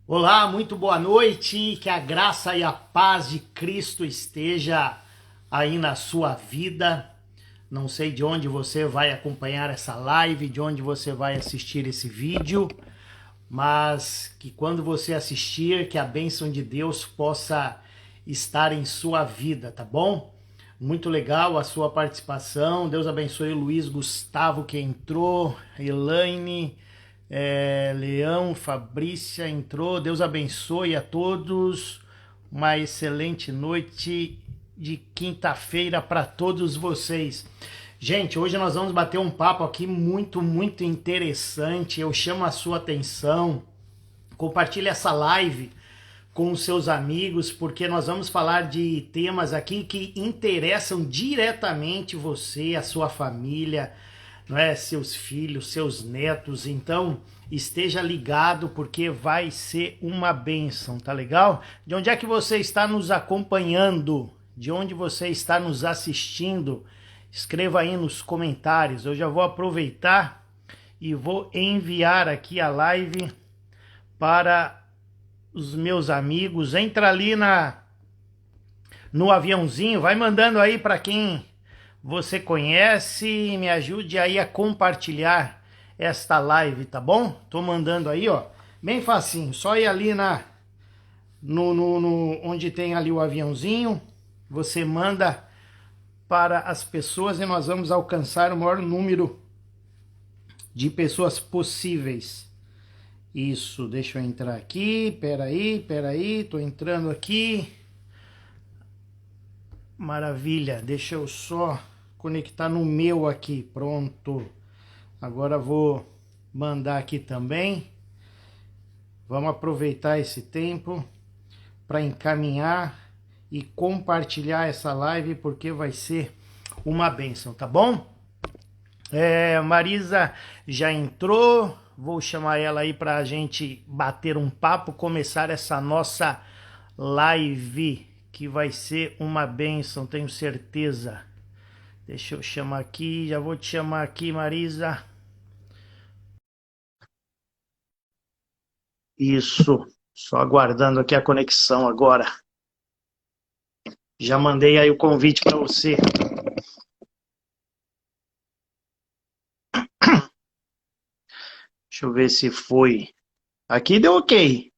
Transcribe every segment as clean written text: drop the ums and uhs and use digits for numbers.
Olá, muito boa noite. Que a graça e a paz de Cristo esteja aí na sua vida. Não sei de onde você vai acompanhar essa live, de onde você vai assistir esse vídeo, mas que quando você assistir, que a bênção de Deus possa estar em sua vida, tá bom? Muito legal a sua participação. Deus abençoe o Luiz Gustavo que entrou, Elaine, Leão, Fabrícia entrou. Deus abençoe a todos. Uma excelente noite de quinta-feira para todos vocês. Gente, hoje nós vamos bater um papo aqui muito interessante. Eu chamo a sua atenção. Compartilhe essa live com os seus amigos, porque nós vamos falar de temas aqui que interessam diretamente você, a sua família, não é? Seus filhos, seus netos. Então, esteja ligado porque vai ser uma bênção, tá legal? De onde é que você está nos acompanhando? De onde você está nos assistindo? Escreva aí nos comentários. Eu já vou aproveitar e vou enviar aqui a live para os meus amigos. Entra ali no aviãozinho, vai mandando aí para quem você conhece e me ajude aí a compartilhar esta live, tá bom? Tô mandando aí, ó, bem facinho, só ir ali onde tem ali o aviãozinho, você manda para as pessoas e nós vamos alcançar o maior número de pessoas possíveis. Isso, deixa eu entrar aqui, peraí, tô entrando aqui. Maravilha, deixa eu só conectar no meu aqui, pronto. Agora vou mandar aqui também. Vamos aproveitar esse tempo para encaminhar e compartilhar essa live, porque vai ser uma bênção, tá bom? Marisa já entrou, vou chamar ela aí para a gente bater um papo, começar essa nossa live, que vai ser uma bênção, tenho certeza. Deixa eu chamar aqui, já vou te chamar aqui, Marisa. Isso, só aguardando aqui a conexão agora. Já mandei aí o convite para você. Deixa eu ver se foi. Aqui deu ok.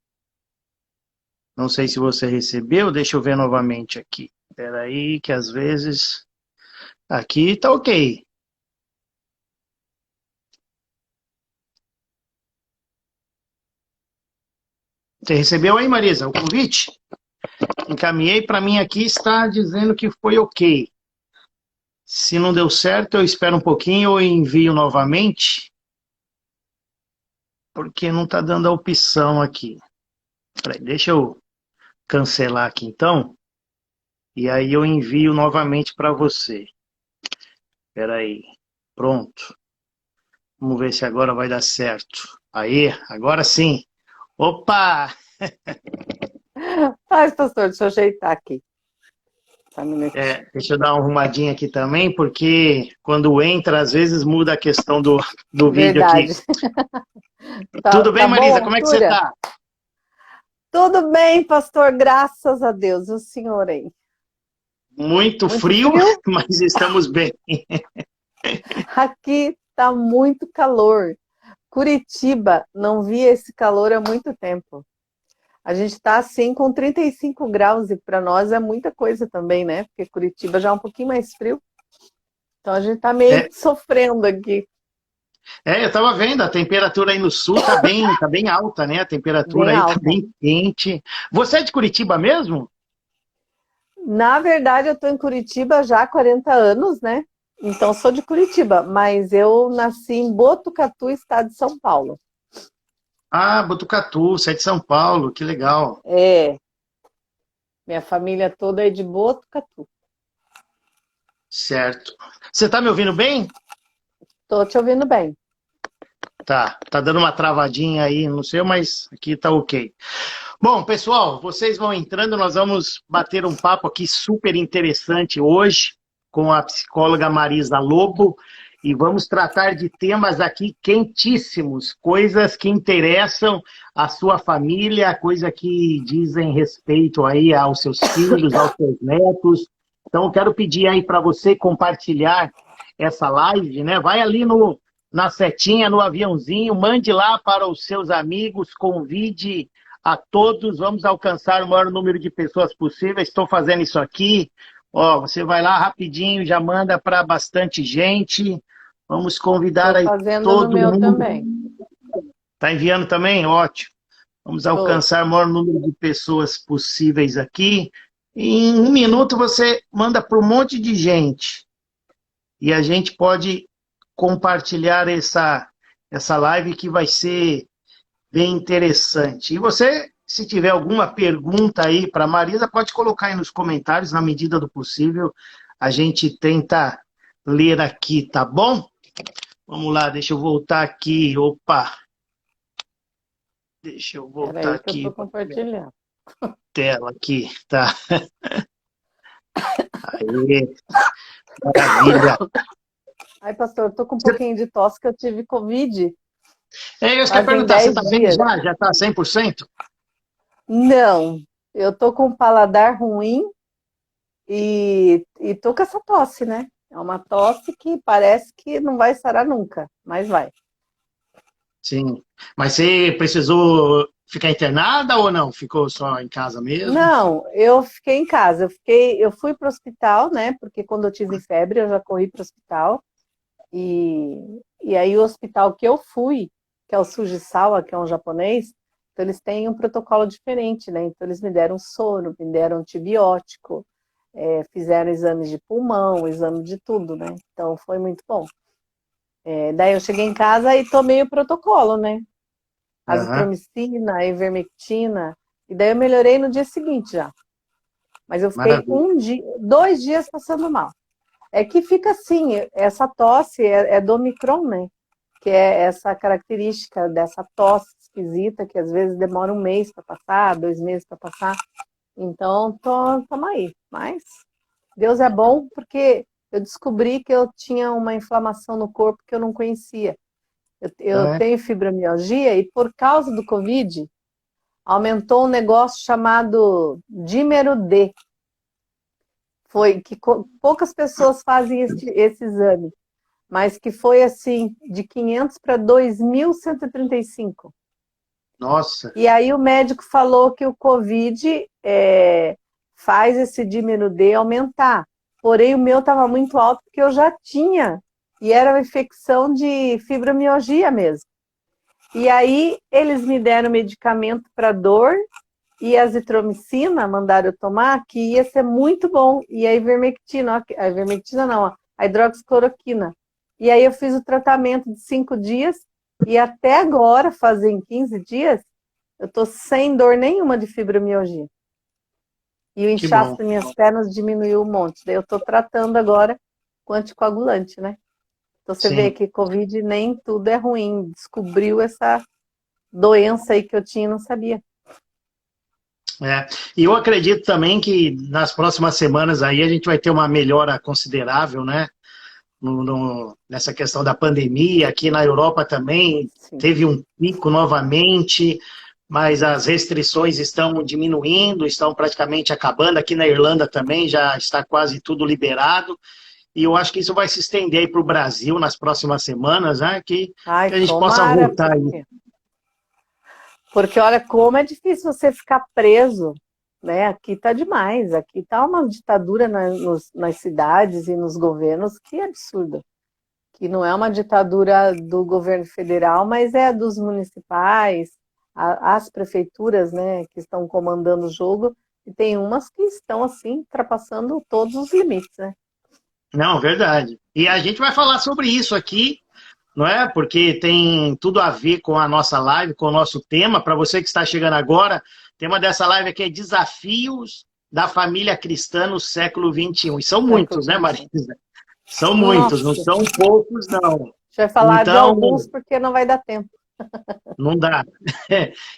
Não sei se você recebeu, deixa eu ver novamente aqui. Espera aí, que às vezes... Aqui tá ok. Você recebeu aí, Marisa, o convite? Encaminhei para mim aqui, está dizendo que foi ok. Se não deu certo, eu espero um pouquinho ou envio novamente. Porque não está dando a opção aqui. Peraí, deixa eu cancelar aqui então. E aí eu envio novamente para você. Espera aí. Pronto. Vamos ver se agora vai dar certo. Aí, agora sim. Opa! Faz, pastor, deixa eu ajeitar aqui. Só um minutinho. Deixa eu dar uma arrumadinha aqui também, porque quando entra, às vezes muda a questão do vídeo aqui. Verdade. Tá, Tudo bem, tá bom a Marisa? Como é que você altura? tá? Tudo bem, pastor, graças a Deus. O senhor aí? Muito Muito frio, frio? mas estamos bem. Aqui tá muito calor. Curitiba, não vi esse calor há muito tempo. A gente tá assim com 35 graus e para nós é muita coisa também, né? Porque Curitiba já é um pouquinho mais frio. Então a gente tá meio É, que sofrendo aqui. eu estava vendo, a temperatura aí no sul tá bem alta, né? A temperatura Bem aí tá alta. bem quente. Você é de Curitiba mesmo? Na verdade, eu estou em Curitiba já há 40 anos, né? Então, sou de Curitiba, mas eu nasci em Botucatu, estado de São Paulo. Ah, Botucatu, você é de São Paulo, que legal. É, minha família toda é de Botucatu. Certo. Você tá me ouvindo bem? Tô te ouvindo bem. Tá dando uma travadinha aí, não sei, mas aqui tá ok. Bom, pessoal, vocês vão entrando, nós vamos bater um papo aqui super interessante hoje com a psicóloga Marisa Lobo. e vamos tratar de temas aqui quentíssimos, coisas que interessam a sua família, coisa que dizem respeito aí aos seus filhos, aos seus netos. Então, eu quero pedir aí para você compartilhar essa live, né? Vai ali na setinha, no aviãozinho, mande lá para os seus amigos, convide a todos, vamos alcançar o maior número de pessoas possível. Estou fazendo isso aqui. Ó, você vai lá rapidinho, já manda para bastante gente. Vamos convidar Estou aí fazendo no todo meu mundo. também. Está enviando também? Ótimo. Vamos alcançar o maior número de pessoas possíveis aqui. Em 1 minuto você manda para um monte de gente. E a gente pode compartilhar essa live que vai ser bem interessante. E você, se tiver alguma pergunta aí para a Marisa, pode colocar aí nos comentários, na medida do possível. A gente tenta ler aqui, tá bom? Vamos lá, deixa eu voltar aqui. Opa! Deixa eu voltar Peraí que eu aqui. estou compartilhando. Tela aqui, tá? Aê, maravilha. Ai, pastor, eu tô com um pouquinho de tosse que eu tive Covid. Eu quero Fazem perguntar, você 10 está bem dias. já? Já está 100%? Não, eu tô com um paladar ruim e tô com essa tosse, né? É uma tosse que parece que não vai sarar nunca, mas vai. Sim. Mas você precisou ficar internada ou não? Ficou só em casa mesmo? Não, eu fiquei em casa. Eu fui para o hospital, né? Porque quando eu tive febre, eu já corri para o hospital. E aí o hospital que eu fui, que é o Fujisawa, que é um japonês, então eles têm um protocolo diferente, né? Então eles me deram soro, me deram antibiótico, fizeram exames de pulmão, exame de tudo, né? Então foi muito bom. Daí eu cheguei em casa e tomei o protocolo, né? Aham. Azitromicina, a ivermectina, e daí eu melhorei no dia seguinte já. Mas eu fiquei Maravilha. 2 dias passando mal. É que fica assim, essa tosse é do Omicron, né? Que é essa característica dessa tosse esquisita, que às vezes demora 1 mês para passar, 2 meses para passar. Então, tamo aí. Mas Deus é bom porque eu descobri que eu tinha uma inflamação no corpo que eu não conhecia. Eu É. tenho fibromialgia e por causa do Covid, aumentou um negócio chamado dímero D. Foi que poucas pessoas fazem esse exame, mas que foi assim, de 500 para 2.135. Nossa. E aí o médico falou que o Covid faz esse dímero D aumentar. Porém, o meu estava muito alto porque eu já tinha, e era uma infecção de fibromialgia mesmo. E aí eles me deram medicamento para dor e azitromicina, mandaram eu tomar, que ia ser muito bom. E a ivermectina, a ivermectina não, a hidroxicloroquina. E aí eu fiz o tratamento de 5 dias e até agora, fazem 15 dias, eu tô sem dor nenhuma de fibromialgia. E o Que inchaço bom. das minhas pernas diminuiu um monte. Daí eu tô tratando agora com anticoagulante, né? Então você vê Sim. que Covid nem tudo é ruim. Descobriu essa doença aí que eu tinha e não sabia. E eu acredito também que nas próximas semanas aí a gente vai ter uma melhora considerável, né? Nessa questão da pandemia. Aqui na Europa também Sim. teve um pico novamente, mas as restrições estão diminuindo, estão praticamente acabando. Aqui na Irlanda também já está quase tudo liberado. E eu acho que isso vai se estender aí para o Brasil nas próximas semanas, né? Que Ai, a gente possa tomara, voltar aí. porque olha como é difícil você ficar preso, né? Aqui tá demais, aqui tá uma ditadura nas cidades e nos governos que é absurdo. Que não é uma ditadura do governo federal, mas é dos municipais, as prefeituras, né, que estão comandando o jogo, e tem umas que estão, assim, ultrapassando todos os limites, né? Não, verdade. E a gente vai falar sobre isso aqui, não é? Porque tem tudo a ver com a nossa live, com o nosso tema. Para você que está chegando agora, o tema dessa live aqui é Desafios da Família Cristã no século XXI. E são Século muitos, né, XXI. Marisa? São muitos, não Nossa, são poucos, não. a gente vai falar de Então, alguns porque não vai dar tempo. não dá.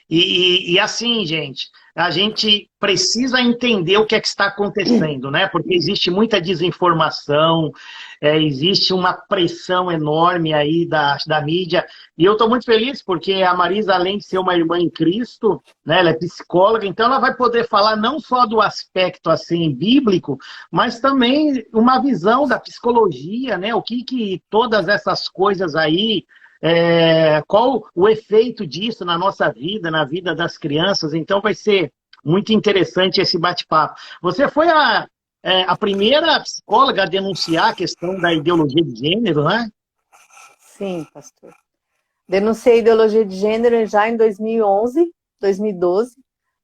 E assim, gente, a gente precisa entender o que é que está acontecendo, né? Porque existe muita desinformação, existe uma pressão enorme aí da mídia. E eu estou muito feliz porque a Marisa, além de ser uma irmã em Cristo, né, ela é psicóloga, então ela vai poder falar não só do aspecto assim bíblico, mas também uma visão da psicologia, né? O que todas essas coisas aí, qual o efeito disso na nossa vida, na vida das crianças. Então vai ser muito interessante esse bate-papo. Você foi a primeira psicóloga a denunciar a questão da ideologia de gênero, né? Sim, pastor. Denunciei ideologia de gênero já em 2011, 2012.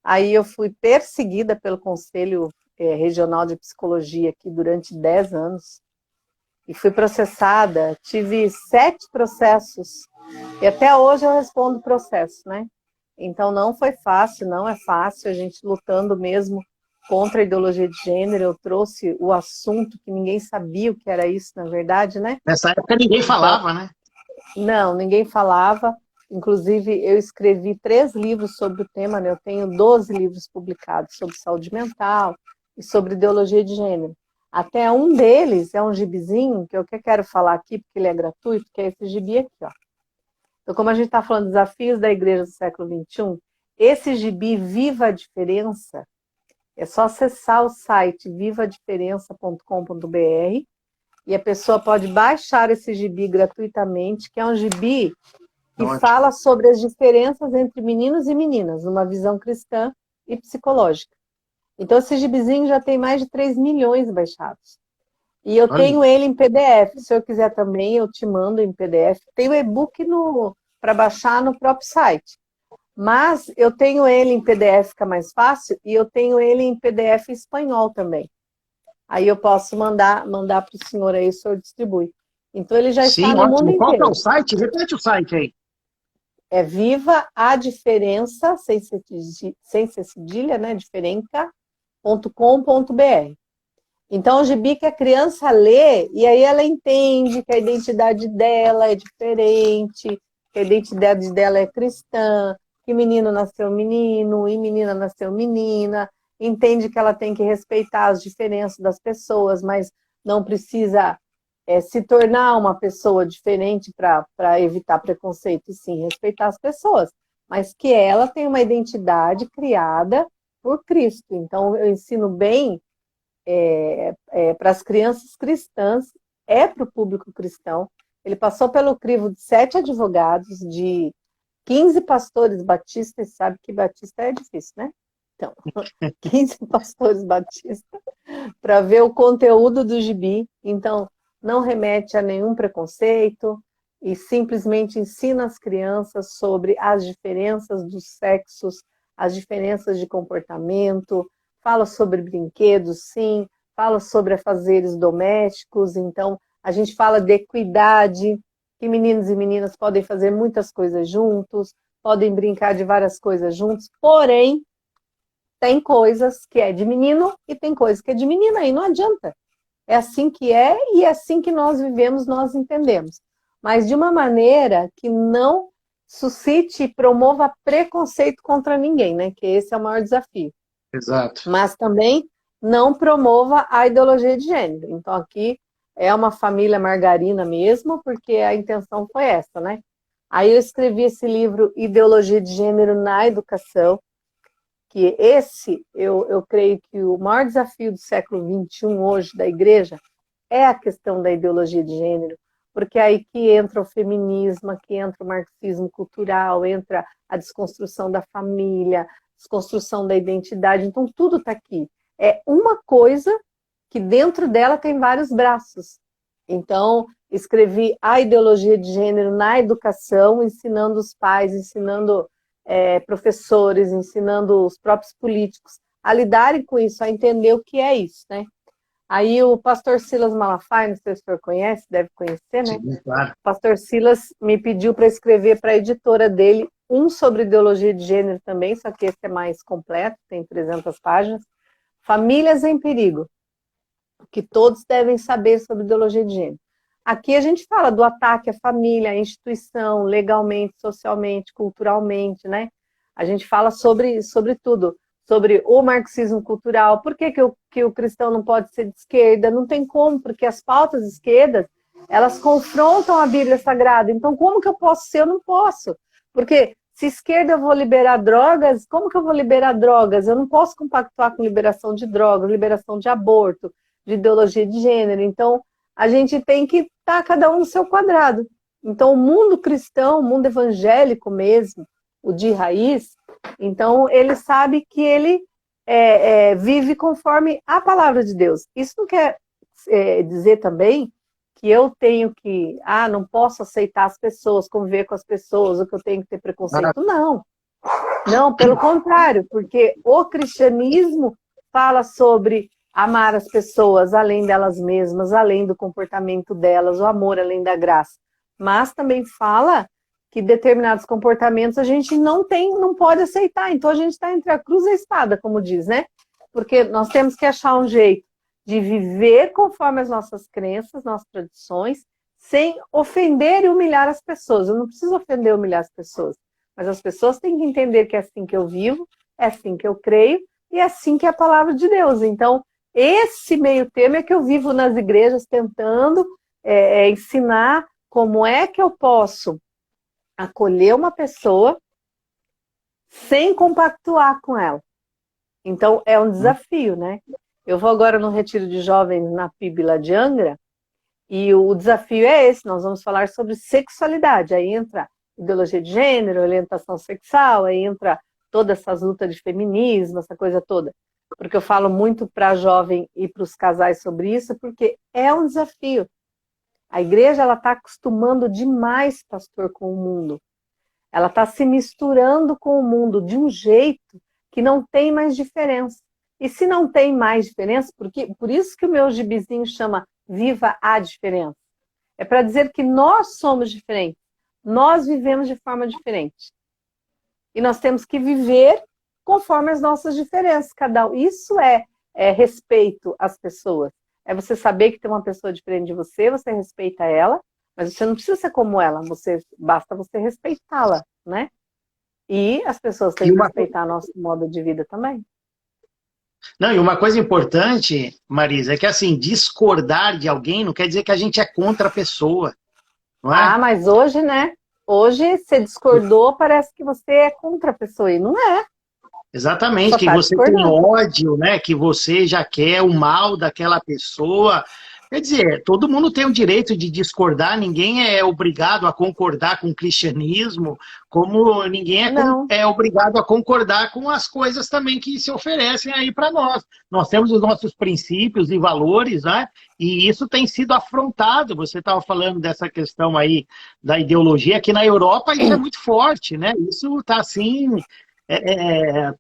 Aí eu fui perseguida pelo Conselho Regional de Psicologia aqui durante 10 anos. E fui processada, tive 7 processos. E até hoje eu respondo processo, né? Então não foi fácil, não é fácil, a gente lutando mesmo contra a ideologia de gênero. Eu trouxe o assunto que ninguém sabia o que era isso, na verdade, né? Nessa época ninguém falava, né? Não, ninguém falava. Inclusive, eu escrevi 3 livros sobre o tema, né? Eu tenho 12 livros publicados sobre saúde mental e sobre ideologia de gênero. Até um deles é um gibizinho, que eu quero falar aqui, porque ele é gratuito, que é esse gibi aqui, ó. Então, como a gente está falando de desafios da igreja do século XXI, esse gibi Viva a Diferença, é só acessar o site vivadiferença.com.br e a pessoa pode baixar esse gibi gratuitamente, que é um gibi que fala sobre as diferenças entre meninos e meninas, numa visão cristã e psicológica. Então, esse gibizinho já tem mais de 3 milhões baixados. E eu tenho ele em PDF. Se eu quiser também, eu te mando em PDF. Tem o e-book para baixar no próprio site. Mas eu tenho ele em PDF, fica mais fácil, e eu tenho ele em PDF em espanhol também. Aí eu posso mandar para o senhor aí, o senhor distribui. Então ele já está no mundo Qual que é inteiro. o site? Repete o site aí. É Viva a Diferença, sem ser cedilha, né? Diferenca.com.br. Então, o gibi que a criança lê, e aí ela entende que a identidade dela é diferente, que a identidade dela é cristã, que menino nasceu menino e menina nasceu menina, entende que ela tem que respeitar as diferenças das pessoas, mas não precisa se tornar uma pessoa diferente para evitar preconceito, e sim respeitar as pessoas, mas que ela tem uma identidade criada por Cristo. Então, eu ensino bem para as crianças cristãs, para o público cristão. Ele passou pelo crivo de 7 advogados, de 15 pastores batistas, sabe que batista é difícil, né? Então, 15 pastores batistas, para ver o conteúdo do gibi. Então, não remete a nenhum preconceito e simplesmente ensina as crianças sobre as diferenças dos sexos, as diferenças de comportamento, fala sobre brinquedos, sim, fala sobre afazeres domésticos. Então, a gente fala de equidade, que meninos e meninas podem fazer muitas coisas juntos, podem brincar de várias coisas juntos, porém, tem coisas que é de menino e tem coisas que é de menina, e não adianta. É assim que é e é assim que nós vivemos, nós entendemos. Mas de uma maneira que não suscite e promova preconceito contra ninguém, né? Que esse é o maior desafio. Exato. Mas também não promova a ideologia de gênero. Então aqui é uma família margarina mesmo, porque a intenção foi essa, né? Aí eu escrevi esse livro Ideologia de Gênero na Educação, que esse, eu creio que o maior desafio do século XXI hoje da igreja é a questão da ideologia de gênero, porque é aí que entra o feminismo, aqui entra o marxismo cultural, entra a desconstrução da família, desconstrução da identidade, então tudo está aqui. É uma coisa que dentro dela tem vários braços. Então, escrevi a ideologia de gênero na educação, ensinando os pais, ensinando professores, ensinando os próprios políticos a lidarem com isso, a entender o que é isso, né? Aí o pastor Silas Malafaia, não sei se o senhor conhece, deve conhecer, né? Sim, claro. O pastor Silas me pediu para escrever para a editora dele um sobre ideologia de gênero também, só que esse é mais completo, tem 300 páginas. Famílias em Perigo, que todos devem saber sobre ideologia de gênero. Aqui a gente fala do ataque à família, à instituição, legalmente, socialmente, culturalmente, né? A gente fala sobre tudo, sobre o marxismo cultural. Por que o cristão não pode ser de esquerda? Não tem como, porque as pautas de esquerda, elas confrontam a Bíblia Sagrada. Então, como que eu posso ser? Eu não posso. Porque se esquerda eu vou liberar drogas, como que eu vou liberar drogas? Eu não posso compactuar com liberação de drogas, liberação de aborto, de ideologia de gênero. Então, a gente tem que estar cada um no seu quadrado. Então, o mundo cristão, o mundo evangélico mesmo, o de raiz, então ele sabe que ele vive conforme a palavra de Deus. Isso não quer dizer também que eu tenho que, não posso aceitar as pessoas, conviver com as pessoas, ou que eu tenho que ter preconceito. Não. Não, pelo contrário, porque o cristianismo fala sobre amar as pessoas além delas mesmas, além do comportamento delas, o amor além da graça. Mas também fala que determinados comportamentos a gente não pode aceitar. Então a gente está entre a cruz e a espada, como diz, né? Porque nós temos que achar um jeito de viver conforme as nossas crenças, nossas tradições, sem ofender e humilhar as pessoas. Eu não preciso ofender e humilhar as pessoas, mas as pessoas têm que entender que é assim que eu vivo, é assim que eu creio, e é assim que é a palavra de Deus. Então, esse meio termo é que eu vivo nas igrejas tentando ensinar como é que eu posso acolher uma pessoa sem compactuar com ela. Então, é um desafio, né? Eu vou agora no retiro de jovens na PIB lá de Angra, e o desafio é esse, nós vamos falar sobre sexualidade. Aí entra ideologia de gênero, orientação sexual, aí entra todas essas lutas de feminismo, essa coisa toda. Porque eu falo muito para a jovem e para os casais sobre isso, porque é um desafio. A igreja está acostumando demais, pastor, com o mundo. Ela está se misturando com o mundo de um jeito que não tem mais diferença. E se não tem mais diferença, por isso que o meu gibizinho chama Viva a Diferença. É para dizer que nós somos diferentes. Nós vivemos de forma diferente. E nós temos que viver conforme as nossas diferenças. Isso é respeito às pessoas. É você saber que tem uma pessoa diferente de você respeita ela, mas você não precisa ser como ela, basta você respeitá-la, né? E as pessoas têm que respeitar nosso modo de vida também. Não, e uma coisa importante, Marisa, é que assim, discordar de alguém não quer dizer que a gente é contra a pessoa, não é? Mas hoje, né? Hoje, você discordou, parece que você é contra a pessoa, e não é. Exatamente, que você tem ódio, né? Que você já quer o mal daquela pessoa. Quer dizer, todo mundo tem o direito de discordar, ninguém é obrigado a concordar com o cristianismo, como ninguém é obrigado a concordar com as coisas também que se oferecem aí para nós. Nós temos os nossos princípios e valores, né? E isso tem sido afrontado. Você estava falando dessa questão aí da ideologia, que na Europa isso é muito forte, né? Isso está assim,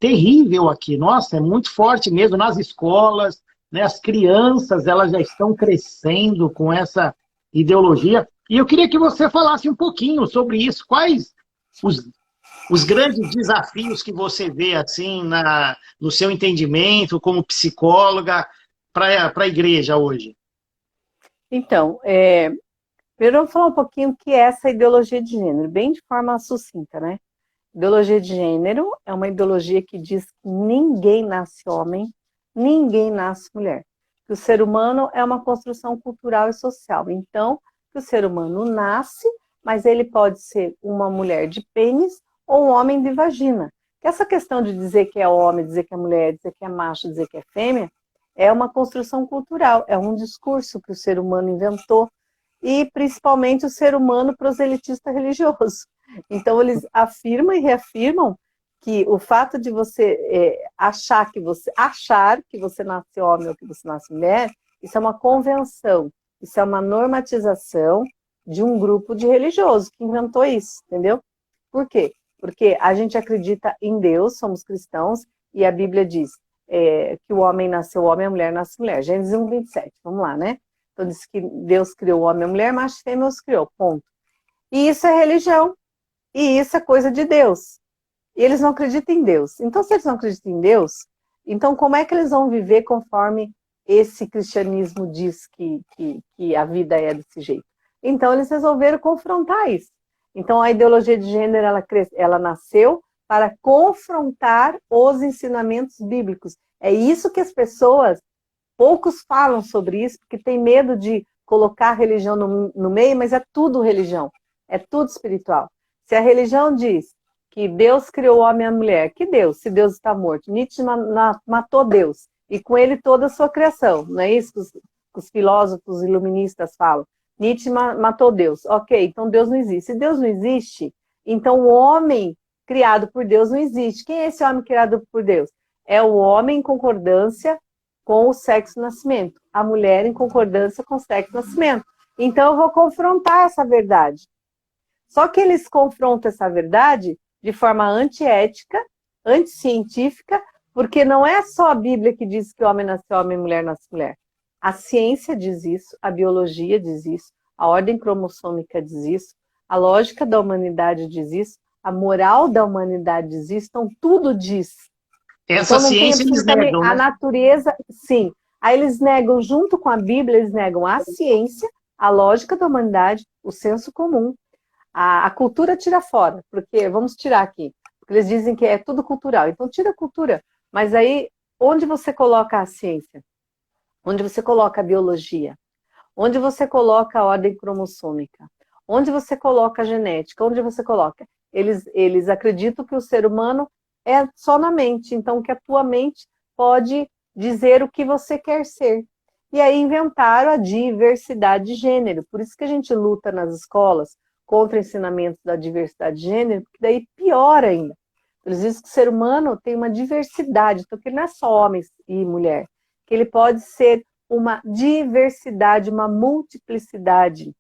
terrível aqui. Nossa, é muito forte mesmo nas escolas, né? As crianças, elas já estão crescendo com essa ideologia. E eu queria que você falasse um pouquinho sobre isso. Quais os grandes desafios que você vê assim no seu entendimento como psicóloga para a igreja hoje? Então, primeiro vamos falar um pouquinho o que é essa ideologia de gênero, bem de forma sucinta, né? Ideologia de gênero é uma ideologia que diz que ninguém nasce homem, ninguém nasce mulher. Que o ser humano é uma construção cultural e social. Então, que o ser humano nasce, mas ele pode ser uma mulher de pênis ou um homem de vagina. Que essa questão de dizer que é homem, dizer que é mulher, dizer que é macho, dizer que é fêmea, é uma construção cultural, é um discurso que o ser humano inventou, e principalmente o ser humano proselitista religioso. Então, eles afirmam e reafirmam que o fato de você achar que você nasce homem ou que você nasce mulher, isso é uma convenção, isso é uma normatização de um grupo de religiosos que inventou isso, entendeu? Por quê? Porque a gente acredita em Deus, somos cristãos, e a Bíblia diz que o homem nasceu homem, a mulher nasce mulher. Gênesis 1:27, vamos lá, né? Então diz que Deus criou o homem e a mulher, macho e fêmea os criou, ponto. E isso é religião, e isso é coisa de Deus. E eles não acreditam em Deus. Então, se eles não acreditam em Deus, então como é que eles vão viver conforme esse cristianismo diz que a vida é desse jeito? Então, eles resolveram confrontar isso. Então, a ideologia de gênero, ela nasceu para confrontar os ensinamentos bíblicos. É isso que as pessoas, poucos falam sobre isso, porque tem medo de colocar a religião no meio, mas é tudo religião, é tudo espiritual. Se a religião diz que Deus criou o homem e a mulher, que Deus, se Deus está morto? Nietzsche matou Deus, e com ele toda a sua criação, não é isso que os filósofos iluministas falam? Nietzsche matou Deus. Ok, então Deus não existe. Se Deus não existe, então o homem criado por Deus não existe. Quem é esse homem criado por Deus? É o homem em concordância com o sexo-nascimento, a mulher em concordância com o sexo-nascimento. Então eu vou confrontar essa verdade. Só que eles confrontam essa verdade de forma antiética, anticientífica, porque não é só a Bíblia que diz que o homem nasce homem e mulher nasce mulher. A ciência diz isso, a biologia diz isso, a ordem cromossômica diz isso, a lógica da humanidade diz isso, a moral da humanidade diz isso, então tudo diz. Essa então, não ciência tem eles negam, a né? natureza, sim. Aí eles negam, junto com a Bíblia, eles negam a ciência, a lógica da humanidade, o senso comum. A cultura tira fora, porque, vamos tirar aqui, porque eles dizem que é tudo cultural, então tira a cultura. Mas aí, onde você coloca a ciência? Onde você coloca a biologia? Onde você coloca a ordem cromossômica? Onde você coloca a genética? Onde você coloca? Eles acreditam que o ser humano é só na mente, então que a tua mente pode dizer o que você quer ser. E aí inventaram a diversidade de gênero, por isso que a gente luta nas escolas contra ensinamentos da diversidade de gênero, porque daí piora ainda. Eles dizem que o ser humano tem uma diversidade, então que ele não é só homem e mulher, que ele pode ser uma diversidade, uma multiplicidade,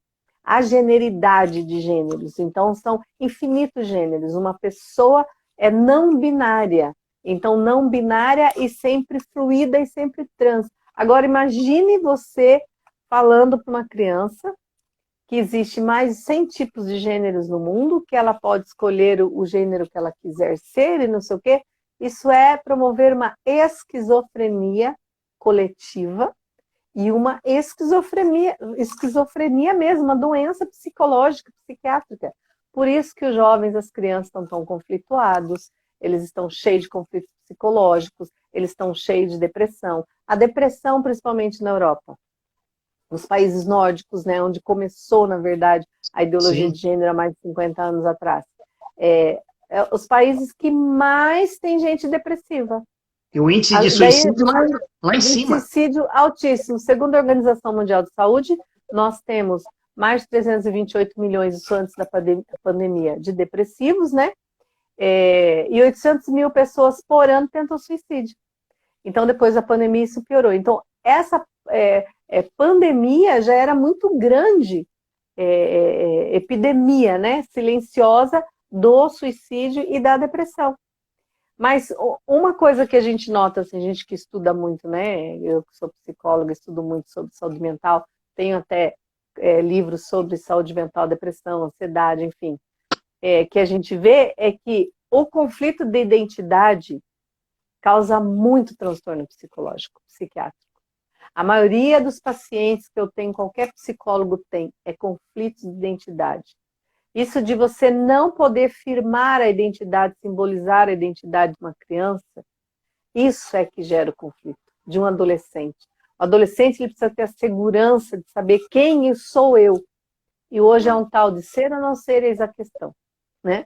a generidade de gêneros. Então, são infinitos gêneros. Uma pessoa é não binária. Então, não binária e sempre fluida e sempre trans. Agora, imagine você falando para uma criança que existe mais de 100 tipos de gêneros no mundo, que ela pode escolher o gênero que ela quiser ser e não sei o quê. Isso é promover uma esquizofrenia coletiva e uma esquizofrenia mesmo, uma doença psicológica, psiquiátrica. Por isso que os jovens, as crianças estão tão conflituados, eles estão cheios de conflitos psicológicos, eles estão cheios de depressão. A depressão, principalmente na Europa, nos países nórdicos, né, onde começou, na verdade, a ideologia Sim. de gênero há mais de 50 anos atrás. Os países que mais tem gente depressiva. E o índice de suicídio lá em cima. Suicídio altíssimo. Segundo a Organização Mundial de Saúde, nós temos mais de 328 milhões, isso antes da pandemia, de depressivos, né? E 800 mil pessoas por ano tentam suicídio. Então, depois da pandemia, isso piorou. Então, essa pandemia já era muito grande, epidemia, né? Silenciosa do suicídio e da depressão. Mas uma coisa que a gente nota, assim, gente que estuda muito, né? Eu que sou psicóloga, estudo muito sobre saúde mental, tenho até livros sobre saúde mental, depressão, ansiedade, enfim. Que a gente vê é que o conflito de identidade causa muito transtorno psicológico, psiquiátrico. A maioria dos pacientes que eu tenho, qualquer psicólogo tem, é conflitos de identidade. Isso de você não poder firmar a identidade, simbolizar a identidade de uma criança, isso é que gera o conflito de um adolescente. O adolescente ele precisa ter a segurança de saber quem sou eu. E hoje é um tal de ser ou não ser, eis a questão, né?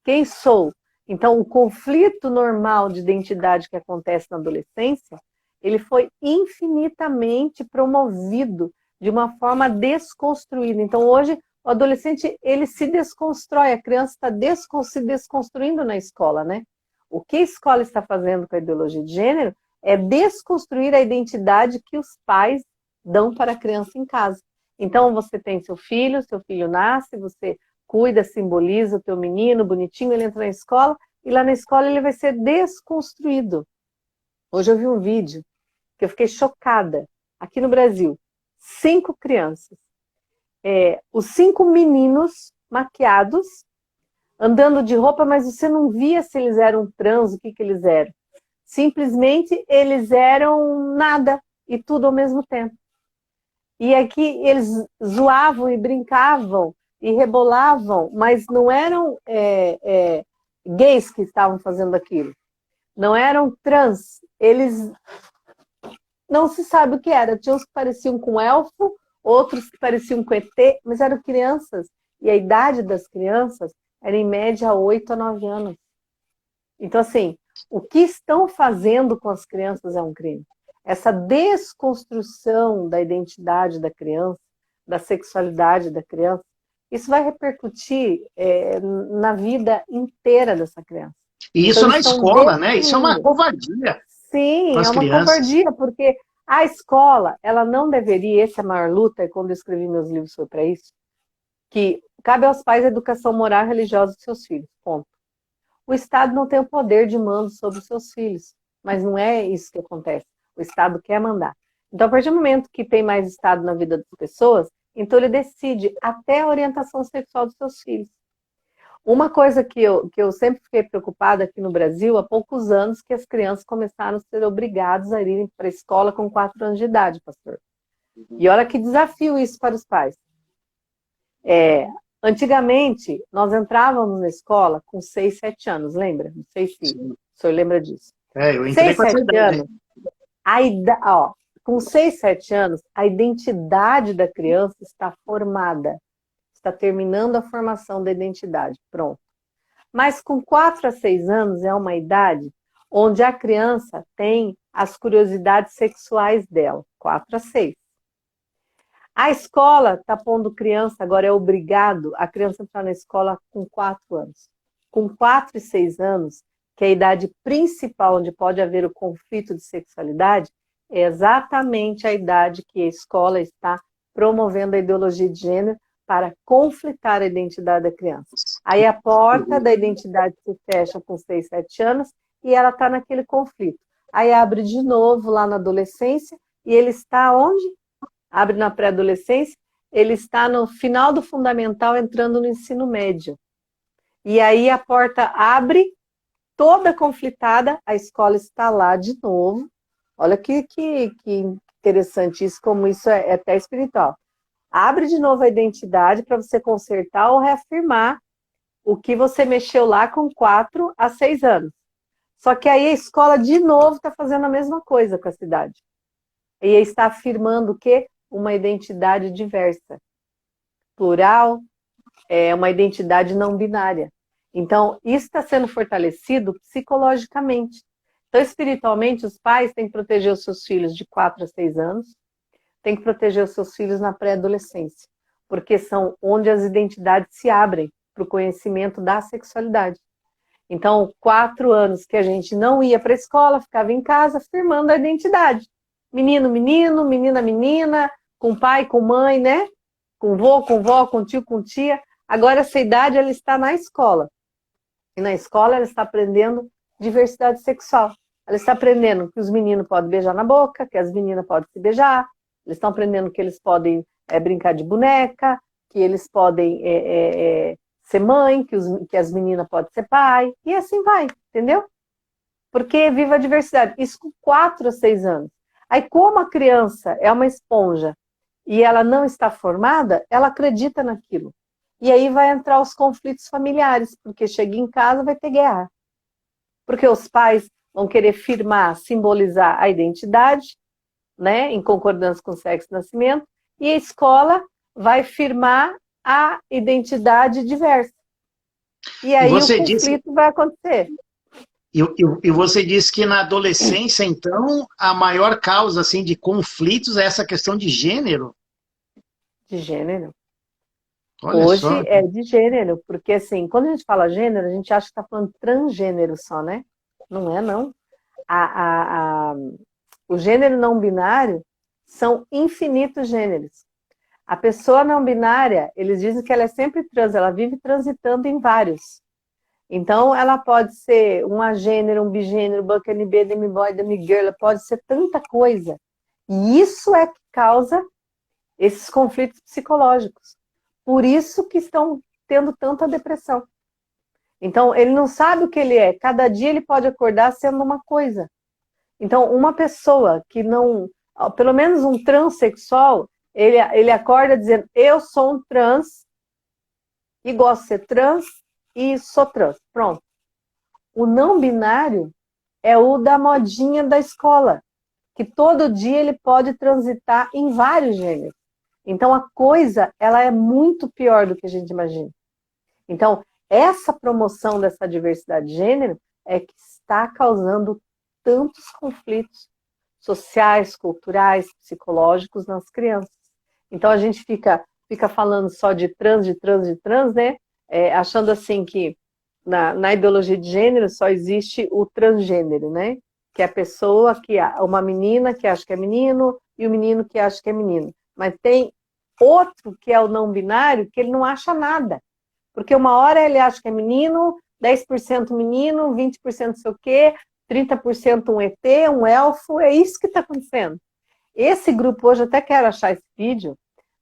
Quem sou? Então, o conflito normal de identidade que acontece na adolescência, ele foi infinitamente promovido de uma forma desconstruída. Então, hoje, o adolescente, ele se desconstrói, a criança está se desconstruindo na escola, né? O que a escola está fazendo com a ideologia de gênero é desconstruir a identidade que os pais dão para a criança em casa. Então, você tem seu filho nasce, você cuida, simboliza o teu menino, bonitinho, ele entra na escola, e lá na escola ele vai ser desconstruído. Hoje eu vi um vídeo que eu fiquei chocada, aqui no Brasil, 5 crianças. Os 5 meninos maquiados, andando de roupa, mas você não via se eles eram trans, o que eles eram. Simplesmente eles eram nada e tudo ao mesmo tempo. E aqui eles zoavam e brincavam e rebolavam, mas não eram gays que estavam fazendo aquilo. Não eram trans, eles não se sabe o que era. Tinha uns que pareciam com elfo, outros que pareciam com ET, mas eram crianças. E a idade das crianças era em média 8 a 9 anos. Então, assim, o que estão fazendo com as crianças é um crime. Essa desconstrução da identidade da criança, da sexualidade da criança, isso vai repercutir na vida inteira dessa criança. E isso então, na escola, né? Isso é uma covardia. Sim, com as é uma crianças. covardia, porque a escola, ela não deveria, essa é a maior luta, e quando eu escrevi meus livros foi para isso, que cabe aos pais a educação moral e religiosa dos seus filhos, ponto. O Estado não tem o poder de mando sobre os seus filhos, mas não é isso que acontece. O Estado quer mandar. Então, a partir do momento que tem mais Estado na vida das pessoas, então ele decide até a orientação sexual dos seus filhos. Uma coisa que eu sempre fiquei preocupada aqui no Brasil, há poucos anos que as crianças começaram a ser obrigadas a irem para a escola com 4 anos de idade, pastor. E olha que desafio isso para os pais. Antigamente, nós entrávamos na escola com 6, 7 anos, lembra? Não sei se o senhor lembra disso. Eu entrei 6, com essa 7 idade. anos, com 6, 7 anos, a identidade da criança está formada. Está terminando a formação da identidade, pronto. Mas com 4 a 6 anos é uma idade onde a criança tem as curiosidades sexuais dela, 4 a 6. A escola está pondo criança, agora é obrigado a criança entrar na escola com 4 anos. Com 4 e 6 anos, que é a idade principal onde pode haver o conflito de sexualidade, é exatamente a idade que a escola está promovendo a ideologia de gênero para conflitar a identidade da criança. Aí a porta da identidade se fecha com 6, 7 anos e ela está naquele conflito. Aí abre de novo lá na adolescência e ele está onde? Abre na pré-adolescência, ele está no final do fundamental entrando no ensino médio. E aí a porta abre, toda conflitada, a escola está lá de novo. Olha que interessante isso, como isso é até espiritual. Abre de novo a identidade para você consertar ou reafirmar o que você mexeu lá com 4 a 6 anos. Só que aí a escola de novo está fazendo a mesma coisa com a cidade. E aí está afirmando o quê? Uma identidade diversa. Plural, uma identidade não binária. Então, isso está sendo fortalecido psicologicamente. Então, espiritualmente, os pais têm que proteger os seus filhos de 4 a 6 anos, tem que proteger os seus filhos na pré-adolescência, porque são onde as identidades se abrem para o conhecimento da sexualidade. Então, 4 anos que a gente não ia para a escola, ficava em casa firmando a identidade. Menino, menino, menina, menina, com pai, com mãe, né? Com vô, com vó, com tio, com tia. Agora, essa idade, ela está na escola. E na escola, ela está aprendendo diversidade sexual. Ela está aprendendo que os meninos podem beijar na boca, que as meninas podem se beijar. Eles estão aprendendo que eles podem brincar de boneca, que eles podem ser mãe, que as meninas podem ser pai, e assim vai, entendeu? Porque viva a diversidade. Isso com 4 a 6 anos. Aí, como a criança é uma esponja e ela não está formada, ela acredita naquilo. E aí vai entrar os conflitos familiares, porque chega em casa vai ter guerra. Porque os pais vão querer firmar, simbolizar a identidade, né, em concordância com o sexo e nascimento, e a escola vai firmar a identidade diversa. E aí o conflito vai acontecer. E você disse que na adolescência, então, a maior causa assim, de conflitos é essa questão de gênero? De gênero. Olha Hoje só. é de gênero, porque assim, quando a gente fala gênero, a gente acha que está falando transgênero só, né? Não é, não. O gênero não binário são infinitos gêneros. A pessoa não binária, eles dizem que ela é sempre trans, ela vive transitando em vários. Então, ela pode ser um agênero, um bigênero, buck-NB, demi-boy, demi-girl, ela pode ser tanta coisa. E isso é que causa esses conflitos psicológicos. Por isso que estão tendo tanta depressão. Então, ele não sabe o que ele é. Cada dia ele pode acordar sendo uma coisa. Então, uma pessoa que não... Pelo menos um transexual, ele acorda dizendo, eu sou um trans, e gosto de ser trans, e sou trans. Pronto. O não binário é o da modinha da escola, que todo dia ele pode transitar em vários gêneros. Então a coisa, ela é muito pior do que a gente imagina. Então, essa promoção dessa diversidade de gênero é que está causando tantos conflitos sociais, culturais, psicológicos nas crianças. Então a gente fica falando só de trans, né? Achando assim que na ideologia de gênero só existe o transgênero, né? Que é a pessoa uma menina que acha que é menino e o menino que acha que é menino. Mas tem outro que é o não binário que ele não acha nada. Porque uma hora ele acha que é menino, 10% menino, 20% sei o quê, 30% um ET, um elfo, é isso que está acontecendo. Esse grupo, hoje eu até quero achar esse vídeo,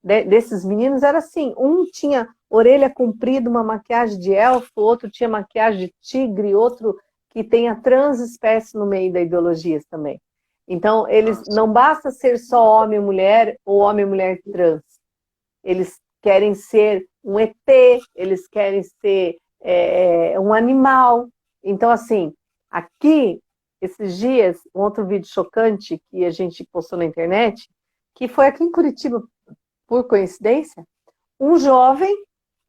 desses meninos, era assim, um tinha orelha comprida, uma maquiagem de elfo, outro tinha maquiagem de tigre, outro que tem a transespécie no meio da ideologia também. Então, eles não basta ser só homem e mulher, ou homem e mulher trans. Eles querem ser um ET, eles querem ser um animal. Então, assim, aqui, esses dias, um outro vídeo chocante que a gente postou na internet, que foi aqui em Curitiba, por coincidência, um jovem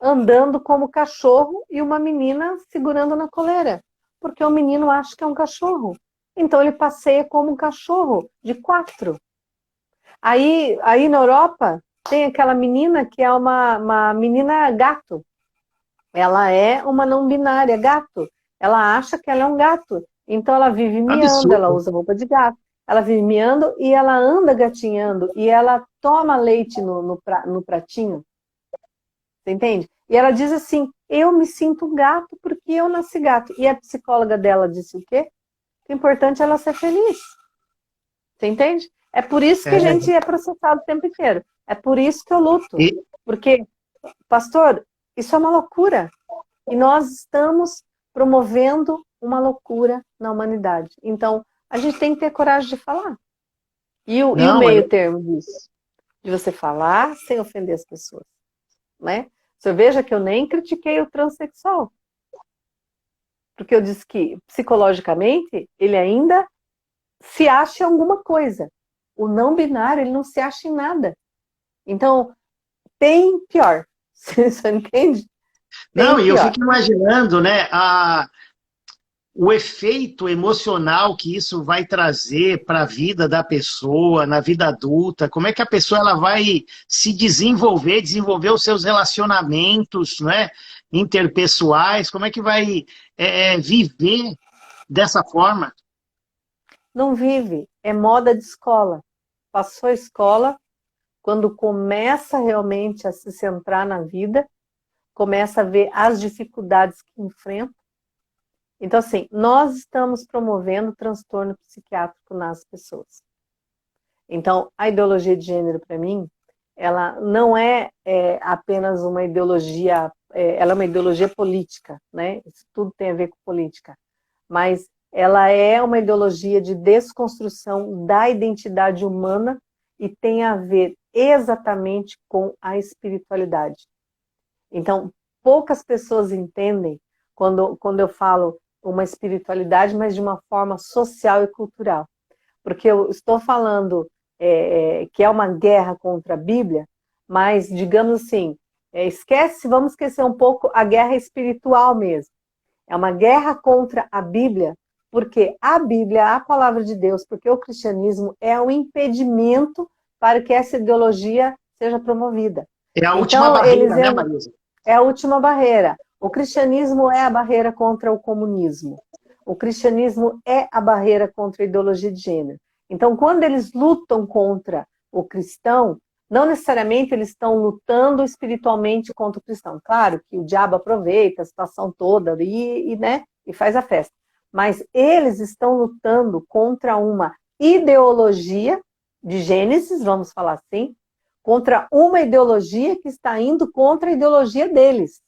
andando como cachorro e uma menina segurando na coleira, porque o menino acha que é um cachorro. Então ele passeia como um cachorro de 4. Aí na Europa tem aquela menina que é uma menina gato. Ela é uma não binária, gato. Ela acha que ela é um gato. Então ela vive miando, ela Absurdo. usa roupa de gato. Ela vive miando e ela anda gatinhando. E ela toma leite no pratinho. Você entende? E ela diz assim, eu me sinto gato porque eu nasci gato. E a psicóloga dela disse o quê? O importante é ela ser feliz. Você entende? É por isso que a gente é processado o tempo inteiro. É por isso que eu luto. E, Porque, pastor, isso é uma loucura. E nós estamos promovendo uma loucura na humanidade. Então, a gente tem que ter coragem de falar. E o não, meio termo disso? De você falar sem ofender as pessoas. Né? Você veja que eu nem critiquei o transexual. Porque eu disse que, psicologicamente, ele ainda se acha em alguma coisa. O não binário, ele não se acha em nada. Então, tem pior. Você entende? não, Tem e eu pior. fico imaginando, né, o efeito emocional que isso vai trazer para a vida da pessoa, na vida adulta, como é que a pessoa ela vai se desenvolver os seus relacionamentos, né, interpessoais, como é que vai viver dessa forma? Não vive. É moda de escola. Passou a escola, quando começa realmente a se centrar na vida, começa a ver as dificuldades que enfrenta. Então, assim, nós estamos promovendo transtorno psiquiátrico nas pessoas. Então, a ideologia de gênero, para mim, ela não apenas uma ideologia, ela é uma ideologia política, né? Isso tudo tem a ver com política. Mas ela é uma ideologia de desconstrução da identidade humana e tem a ver exatamente com a espiritualidade. Então, poucas pessoas entendem quando eu falo uma espiritualidade, mas de uma forma social e cultural. Porque eu estou falando que é uma guerra contra a Bíblia, mas, digamos assim, vamos esquecer um pouco a guerra espiritual mesmo. É uma guerra contra a Bíblia, porque a Bíblia, a palavra de Deus, porque o cristianismo é um impedimento para que essa ideologia seja promovida. É a última Então, eles barreira, né, Marisa? é a última barreira. O cristianismo é a barreira contra o comunismo. O cristianismo é a barreira contra a ideologia de gênero. Então, quando eles lutam contra o cristão, não necessariamente eles estão lutando espiritualmente contra o cristão. Claro que o diabo aproveita a situação toda né, e faz a festa. Mas eles estão lutando contra uma ideologia de Gênesis, vamos falar assim, contra uma ideologia que está indo contra a ideologia deles.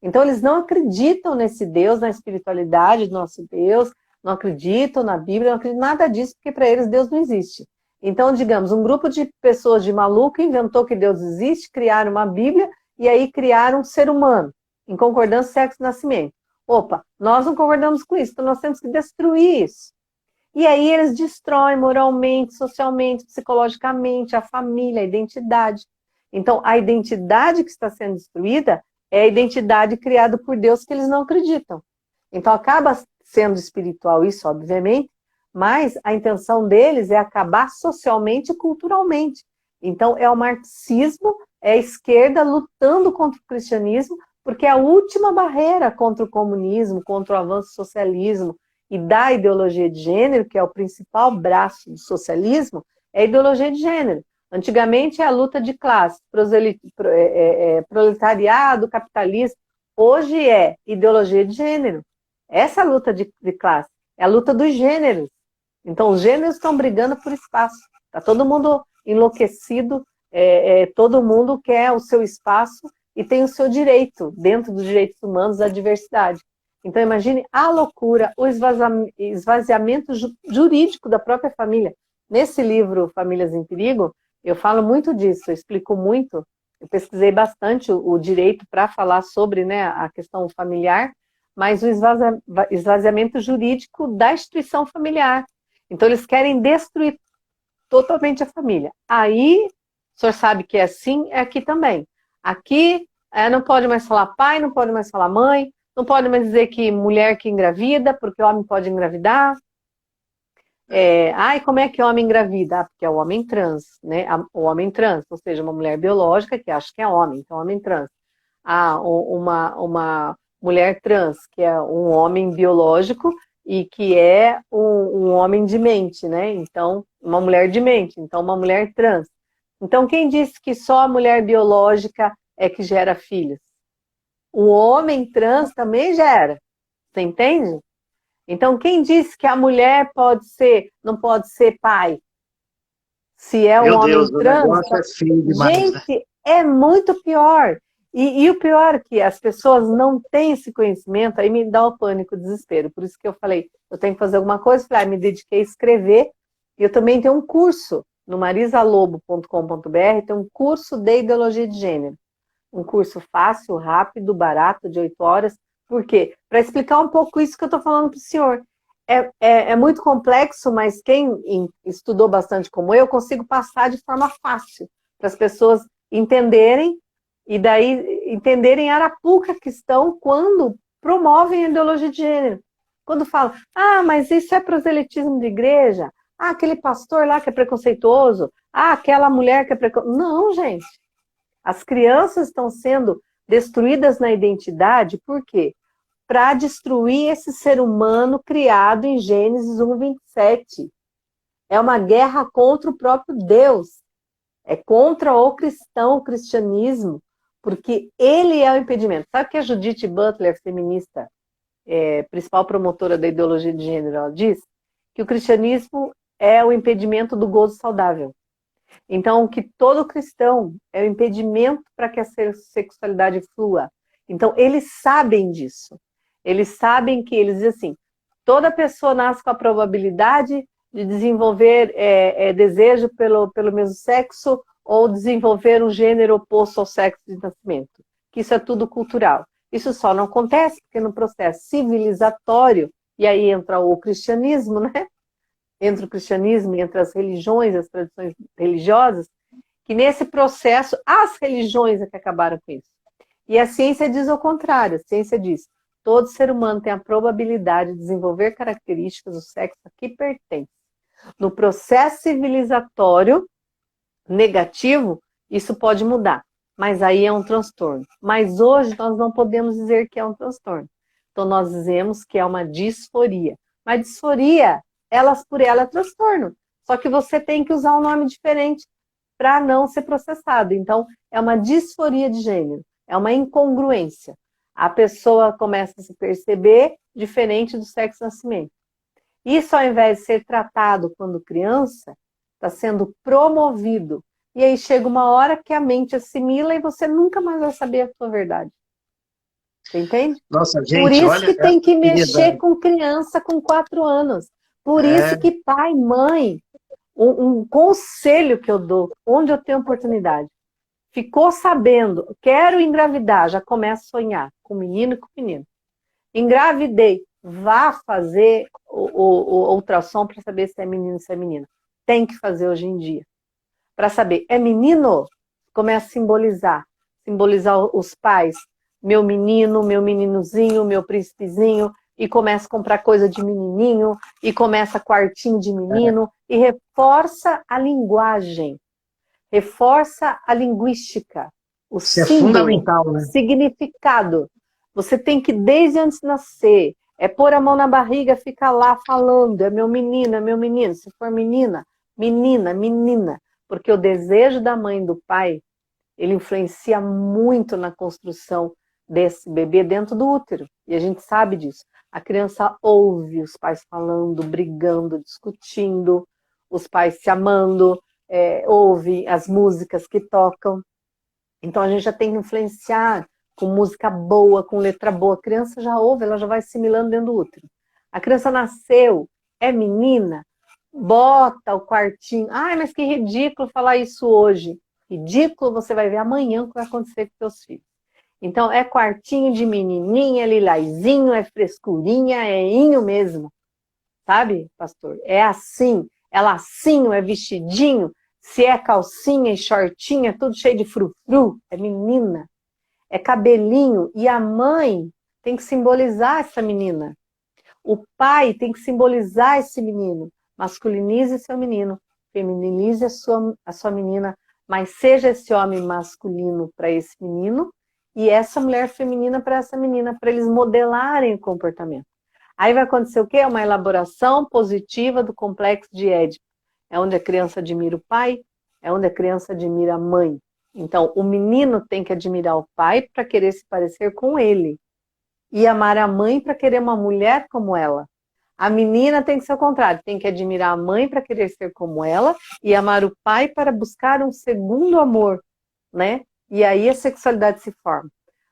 Então, eles não acreditam nesse Deus, na espiritualidade do nosso Deus, não acreditam na Bíblia, não acreditam em nada disso, porque para eles Deus não existe. Então, digamos, um grupo de pessoas de maluco inventou que Deus existe, criaram uma Bíblia e aí criaram um ser humano, em concordância sexo e nascimento. Opa, nós não concordamos com isso, então nós temos que destruir isso. E aí eles destroem moralmente, socialmente, psicologicamente, a família, a identidade. Então, a identidade que está sendo destruída é a identidade criada por Deus que eles não acreditam. Então, acaba sendo espiritual isso, obviamente, mas a intenção deles é acabar socialmente e culturalmente. Então, é o marxismo, é a esquerda lutando contra o cristianismo, porque é a última barreira contra o comunismo, contra o avanço do socialismo e da ideologia de gênero, que é o principal braço do socialismo, é a ideologia de gênero. Antigamente é a luta de classe, proletariado, capitalismo. Hoje é ideologia de gênero. Essa é a luta de classe, é a luta dos gêneros. Então, os gêneros estão brigando por espaço. Está todo mundo enlouquecido, todo mundo quer o seu espaço e tem o seu direito, dentro dos direitos humanos, da diversidade. Então, imagine a loucura, o esvaziamento jurídico da própria família. Nesse livro, Famílias em Perigo, eu falo muito disso, eu explico muito, eu pesquisei bastante o direito para falar sobre, né, a questão familiar, mas o esvaziamento jurídico da instituição familiar. Então, eles querem destruir totalmente a família. Aí, o senhor sabe que é assim, é aqui também. Aqui, não pode mais falar pai, não pode mais falar mãe, não pode mais dizer que mulher que engravida, porque homem pode engravidar. Como é que homem engravida? Porque é o homem trans, né? O homem trans, ou seja, uma mulher biológica que acha que é homem, então homem trans. Uma mulher trans, que é um homem biológico e que é um homem de mente, né? Então, uma mulher de mente, então uma mulher trans. Então, quem disse que só a mulher biológica é que gera filhos? O homem trans também gera, você entende? Então, quem disse que a mulher não pode ser pai? Se é um Meu homem Deus, o trans... negócio é feio demais, né? Gente, é muito pior. E o pior é que as pessoas não têm esse conhecimento, aí me dá o pânico, o desespero. Por isso que eu falei, eu tenho que fazer alguma coisa, me dediquei a escrever. E eu também tenho um curso no marisalobo.com.br, tem um curso de ideologia de gênero. Um curso fácil, rápido, barato, de 8 horas. Por quê? Para explicar um pouco isso que eu estou falando para o senhor. É muito complexo, mas quem estudou bastante como eu, consigo passar de forma fácil, para as pessoas entenderem, e daí entenderem a arapuca que estão quando promovem a ideologia de gênero. Quando falam, mas isso é proselitismo de igreja, aquele pastor lá que é preconceituoso, aquela mulher que é preconceituosa. Não, gente. As crianças estão sendo destruídas na identidade, por quê? Para destruir esse ser humano criado em Gênesis 1:27. É uma guerra contra o próprio Deus. É contra o cristão, o cristianismo, porque ele é o impedimento. Sabe que a Judith Butler, feminista, principal promotora da ideologia de gênero, ela diz que o cristianismo é o impedimento do gozo saudável. Então, que todo cristão é o impedimento para que a sexualidade flua. Então, eles sabem disso. Eles sabem que, eles dizem assim, toda pessoa nasce com a probabilidade de desenvolver desejo pelo mesmo sexo ou desenvolver um gênero oposto ao sexo de nascimento. Que isso é tudo cultural. Isso só não acontece porque no processo civilizatório, e aí entra o cristianismo, né? Entre o cristianismo e entre as religiões, as tradições religiosas, que nesse processo as religiões é que acabaram com isso. E a ciência diz o contrário, a ciência diz, todo ser humano tem a probabilidade de desenvolver características do sexo a que pertence. No processo civilizatório negativo, isso pode mudar, mas aí é um transtorno. Mas hoje nós não podemos dizer que é um transtorno. Então nós dizemos que é uma disforia. Mas disforia, elas por ela é transtorno. Só que você tem que usar um nome diferente para não ser processado. Então, é uma disforia de gênero, é uma incongruência. A pessoa começa a se perceber diferente do sexo nascimento. Isso, ao invés de ser tratado quando criança, está sendo promovido. E aí chega uma hora que a mente assimila e você nunca mais vai saber a sua verdade. Você entende? Nossa, gente, Por isso olha, que tem que mexer querida, com criança com 4 anos. Por isso que pai, mãe, um conselho que eu dou, onde eu tenho oportunidade, ficou sabendo, quero engravidar, já começa a sonhar com o menino e com o menino. Engravidei, vá fazer o ultrassom para saber se é menino ou se é menina. Tem que fazer hoje em dia. Para saber, é menino? Começa a simbolizar os pais. Meu menino, meu meninozinho, meu príncipezinho, e começa a comprar coisa de menininho, e começa quartinho de menino, e reforça a linguagem, reforça a linguística, o Isso é símbolo, fundamental, o né? significado. Você tem que, desde antes de nascer, pôr a mão na barriga, ficar lá falando, é meu menino, é meu menino. Se for menina, menina, menina. Porque o desejo da mãe e do pai, ele influencia muito na construção desse bebê dentro do útero. E a gente sabe disso. A criança ouve os pais falando, brigando, discutindo, os pais se amando, ouve as músicas que tocam. Então a gente já tem que influenciar com música boa, com letra boa. A criança já ouve, ela já vai assimilando dentro do útero. A criança nasceu, é menina, bota o quartinho. Ai, mas que ridículo falar isso hoje. Ridículo você vai ver amanhã o que vai acontecer com seus filhos. Então, é quartinho de menininha, é lilazinho, é frescurinha, é inho mesmo. Sabe, pastor? É assim, é lacinho, é vestidinho, se é calcinha e shortinha, tudo cheio de frufru, é menina. É cabelinho, e a mãe tem que simbolizar essa menina. O pai tem que simbolizar esse menino. Masculinize seu menino, femininize a sua menina, mas seja esse homem masculino para esse menino e essa mulher feminina para essa menina, para eles modelarem o comportamento. Aí vai acontecer o quê? Uma elaboração positiva do complexo de Édipo. É onde a criança admira o pai, é onde a criança admira a mãe. Então, o menino tem que admirar o pai para querer se parecer com ele. E amar a mãe para querer uma mulher como ela. A menina tem que ser o contrário, tem que admirar a mãe para querer ser como ela e amar o pai para buscar um segundo amor, né? E aí a sexualidade se forma.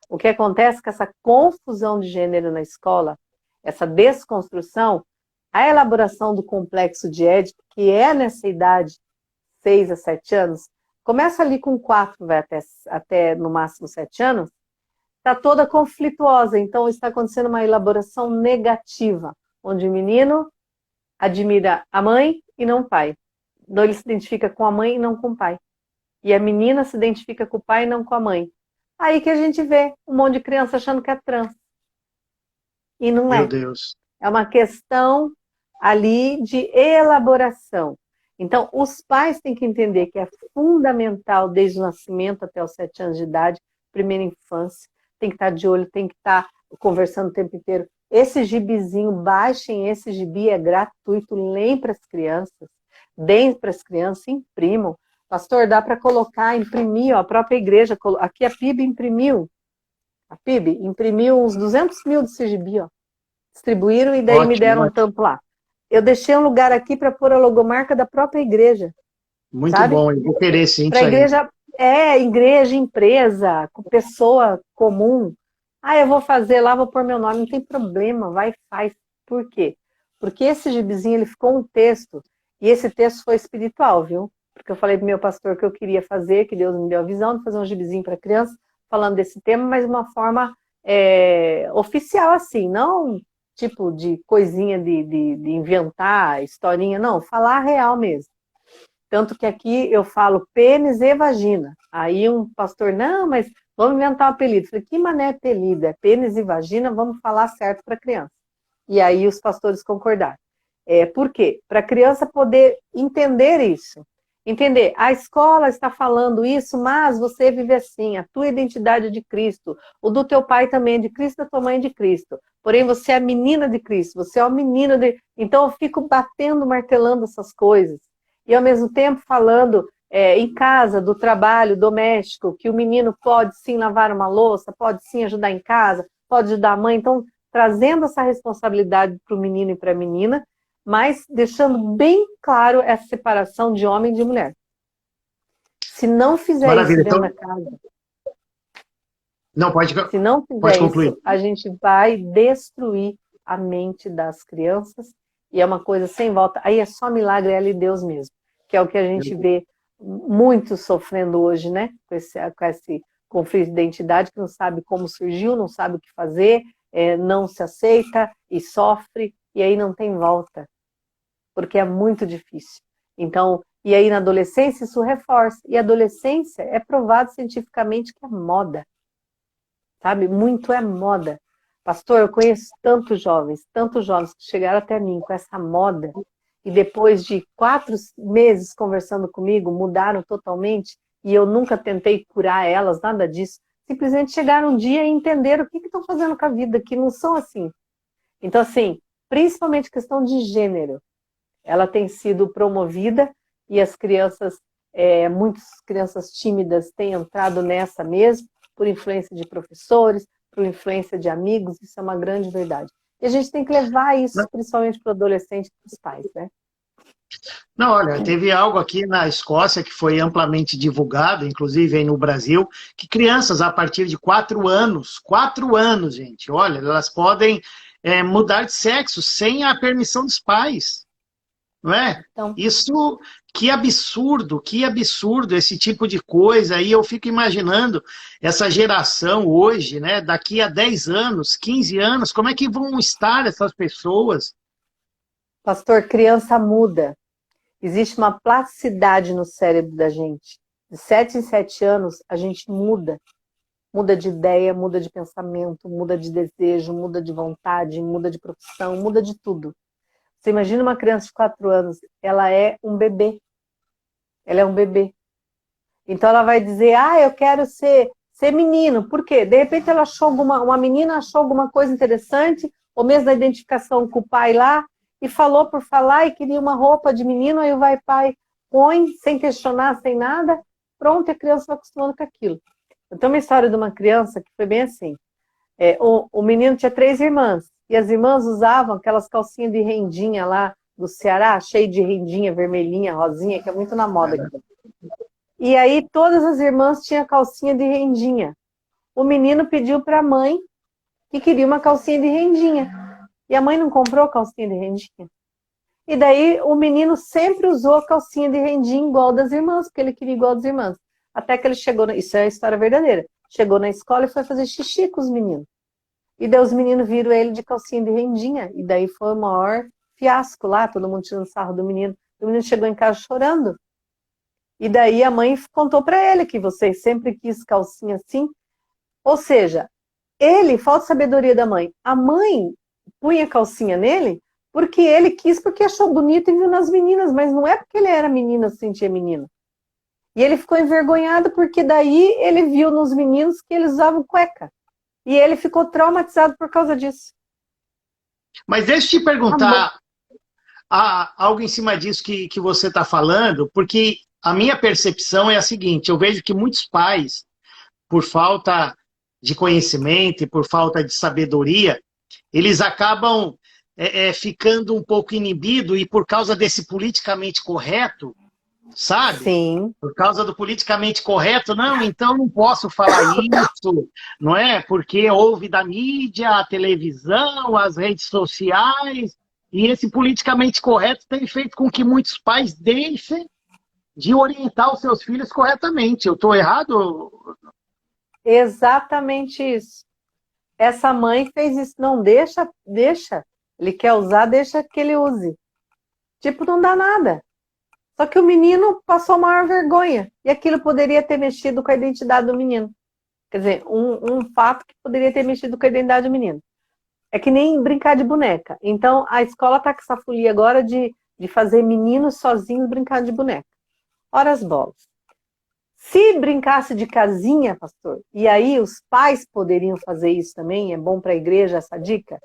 O que acontece é que essa confusão de gênero na escola, essa desconstrução, a elaboração do complexo de Édipo, que é nessa idade, 6 a 7 anos, começa ali com 4, vai até no máximo 7 anos, está toda conflituosa. Então está acontecendo uma elaboração negativa, onde o menino admira a mãe e não o pai. Então ele se identifica com a mãe e não com o pai. E a menina se identifica com o pai e não com a mãe. Aí que a gente vê um monte de criança achando que é trans. E não Meu é. Deus. É uma questão ali de elaboração. Então, os pais têm que entender que é fundamental, desde o nascimento até os 7 anos de idade, primeira infância, tem que estar de olho, tem que estar conversando o tempo inteiro. Esse gibizinho, baixem esse gibi, é gratuito, leem para as crianças, deem para as crianças, imprimam. Pastor, dá para colocar, imprimir, ó, a própria igreja, aqui a PIB imprimiu, uns 200 mil desse gibi, ó. Distribuíram e daí me Ótimo, deram um ótimo. tampo lá. Eu deixei um lugar aqui para pôr a logomarca da própria igreja, Muito sabe? bom, eu vou querer sim Para isso aí. igreja, empresa, com pessoa comum. Ah, eu vou fazer lá, vou pôr meu nome, não tem problema, vai e faz. Por quê? Porque esse gibizinho, ele ficou um texto, e esse texto foi espiritual, viu? Porque eu falei pro meu pastor que eu queria fazer, que Deus me deu a visão de fazer um gibizinho para criança, falando desse tema, mas de uma forma oficial, assim, não tipo de coisinha de inventar, historinha, não, falar real mesmo. Tanto que aqui eu falo pênis e vagina. Aí um pastor, não, mas vamos inventar um apelido. Eu falei, que mané apelido? É pênis e vagina, vamos falar certo para a criança. E aí os pastores concordaram. Por quê? Para a criança poder entender isso. Entender, a escola está falando isso, mas você vive assim, a tua identidade é de Cristo, o do teu pai também é de Cristo, da tua mãe é de Cristo. Porém, você é a menina de Cristo, você é o menino de... Então, eu fico batendo, martelando essas coisas. E, ao mesmo tempo, falando em casa, do trabalho doméstico, que o menino pode sim lavar uma louça, pode sim ajudar em casa, pode ajudar a mãe. Então, trazendo essa responsabilidade para o menino e para a menina, mas deixando bem claro essa separação de homem e de mulher. Se não fizer isso Maravilha. dentro da Então, casa, não, se não pode fizer concluir. isso, a gente vai destruir a mente das crianças e é uma coisa sem volta. Aí é só milagre, é ali Deus mesmo, que é o que a gente vê muitos sofrendo hoje, né? Com esse conflito de identidade, que não sabe como surgiu, não sabe o que fazer, não se aceita e sofre, e aí não tem volta, porque é muito difícil. Então, e aí na adolescência isso reforça, e a adolescência é provado cientificamente que é moda, sabe? Muito é moda. Pastor, eu conheço tantos jovens que chegaram até mim com essa moda, e depois de 4 meses conversando comigo, mudaram totalmente, e eu nunca tentei curar elas, nada disso. Simplesmente chegaram um dia e entenderam o que estão fazendo com a vida, que não são assim. Então, assim, principalmente questão de gênero, ela tem sido promovida, e as crianças, muitas crianças tímidas têm entrado nessa mesmo, por influência de professores, por influência de amigos, isso é uma grande verdade. E a gente tem que levar isso, principalmente para o adolescente e para os pais, né? Não, olha, teve algo aqui na Escócia que foi amplamente divulgado, inclusive aí no Brasil, que crianças a partir de 4 anos, gente, olha, elas podem mudar de sexo sem a permissão dos pais, não é? Então, Isso, que absurdo esse tipo de coisa, e eu fico imaginando essa geração hoje, né, daqui a 10 anos, 15 anos, como é que vão estar essas pessoas? pastor, criança muda. Existe uma plasticidade no cérebro da gente. De 7 em 7 anos, a gente muda. Muda de ideia, muda de pensamento, muda de desejo, muda de vontade, muda de profissão, muda de tudo. Você imagina uma criança de 4 anos, ela é um bebê. Ela é um bebê. Então ela vai dizer, eu quero ser menino. Por quê? De repente ela achou uma menina achou alguma coisa interessante, ou mesmo na identificação com o pai lá, e falou por falar e queria uma roupa de menino, aí o pai põe, sem questionar, sem nada, pronto, e a criança vai acostumando com aquilo. Eu tenho uma história de uma criança que foi bem assim. O menino tinha 3 irmãs, e as irmãs usavam aquelas calcinhas de rendinha lá do Ceará, cheio de rendinha, vermelhinha, rosinha, que é muito na moda aqui. E aí todas as irmãs tinham calcinha de rendinha. O menino pediu para a mãe que queria uma calcinha de rendinha. E a mãe não comprou calcinha de rendinha. E daí o menino sempre usou a calcinha de rendinha igual das irmãs, porque ele queria igual das irmãs. Até que ele chegou, isso é a história verdadeira, chegou na escola e foi fazer xixi com os meninos. E daí os meninos viram ele de calcinha de rendinha. E daí foi o maior fiasco lá, todo mundo tirando sarro do menino. O menino chegou em casa chorando. E daí a mãe contou para ele que você sempre quis calcinha assim. Ou seja, falta sabedoria da mãe. A mãe punha calcinha nele porque ele quis, porque achou bonito e viu nas meninas, mas não é porque ele era menino, se sentia menino. E ele ficou envergonhado porque daí ele viu nos meninos que eles usavam cueca. E ele ficou traumatizado por causa disso. Mas deixa eu te perguntar algo em cima disso que você está falando, porque a minha percepção é a seguinte, eu vejo que muitos pais, por falta de conhecimento e por falta de sabedoria, eles acabam ficando um pouco inibidos e por causa desse politicamente correto, sabe? Sim. Por causa do politicamente correto, não, então não posso falar isso, não é? Porque houve da mídia, a televisão, as redes sociais, e esse politicamente correto tem feito com que muitos pais deixem de orientar os seus filhos corretamente. Eu estou errado? Exatamente isso. Essa mãe fez isso. Não, deixa. Ele quer usar, deixa que ele use. Tipo, não dá nada. Só que o menino passou a maior vergonha. E aquilo poderia ter mexido com a identidade do menino. Quer dizer, um fato que poderia ter mexido com a identidade do menino. É que nem brincar de boneca. Então, a escola está com essa folia agora de fazer meninos sozinhos brincar de boneca. Ora as bolas. Se brincasse de casinha, pastor, e aí os pais poderiam fazer isso também, é bom para a igreja essa dica,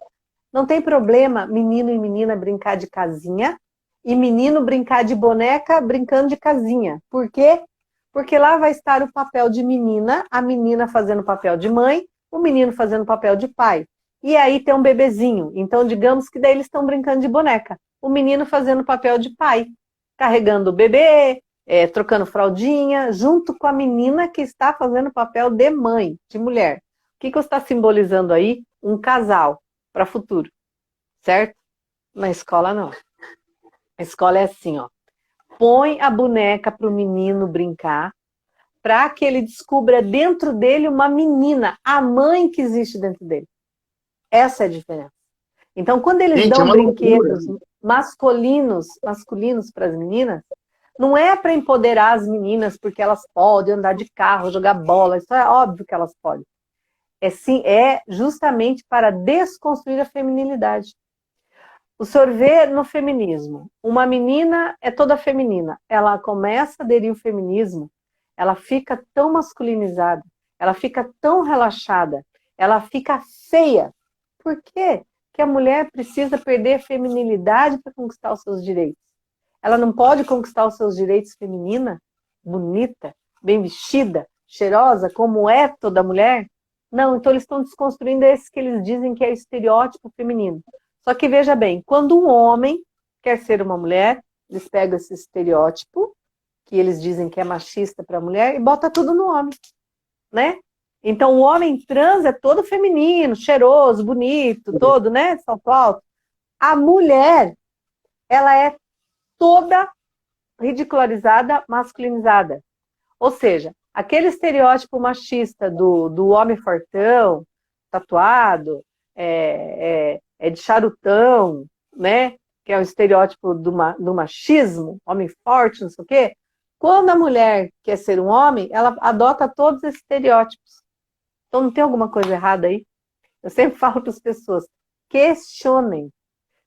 não tem problema menino e menina brincar de casinha e menino brincar de boneca brincando de casinha. Por quê? Porque lá vai estar o papel de menina, a menina fazendo o papel de mãe, o menino fazendo o papel de pai. E aí tem um bebezinho. Então, digamos que daí eles estão brincando de boneca. O menino fazendo o papel de pai, carregando o bebê, trocando fraldinha, junto com a menina que está fazendo o papel de mãe, de mulher. O que você está simbolizando aí? Um casal para o futuro, certo? Na escola, não. A escola é assim, ó. Põe a boneca para o menino brincar, para que ele descubra dentro dele uma menina, a mãe que existe dentro dele. Essa é a diferença. Então, quando eles Gente, é dão uma loucura. brinquedos masculinos para as meninas, não é para empoderar as meninas porque elas podem andar de carro, jogar bola, isso é óbvio que elas podem. É justamente para desconstruir a feminilidade. O senhor vê no feminismo, uma menina é toda feminina, ela começa a aderir ao feminismo, ela fica tão masculinizada, ela fica tão relaxada, ela fica feia. Por quê? Porque a mulher precisa perder a feminilidade para conquistar os seus direitos. Ela não pode conquistar os seus direitos feminina, bonita, bem vestida, cheirosa, como é toda mulher? Não, então eles estão desconstruindo esse que eles dizem que é o estereótipo feminino. Só que veja bem, quando um homem quer ser uma mulher, eles pegam esse estereótipo, que eles dizem que é machista para a mulher, e bota tudo no homem, né? Então o homem trans é todo feminino, cheiroso, bonito, todo, né? Salto alto. A mulher, ela é toda ridicularizada, masculinizada. Ou seja, aquele estereótipo machista do homem fortão, tatuado, de charutão, né? Que é o estereótipo do machismo, homem forte, não sei o quê. Quando a mulher quer ser um homem, ela adota todos esses estereótipos. Então não tem alguma coisa errada aí? Eu sempre falo para as pessoas, questionem.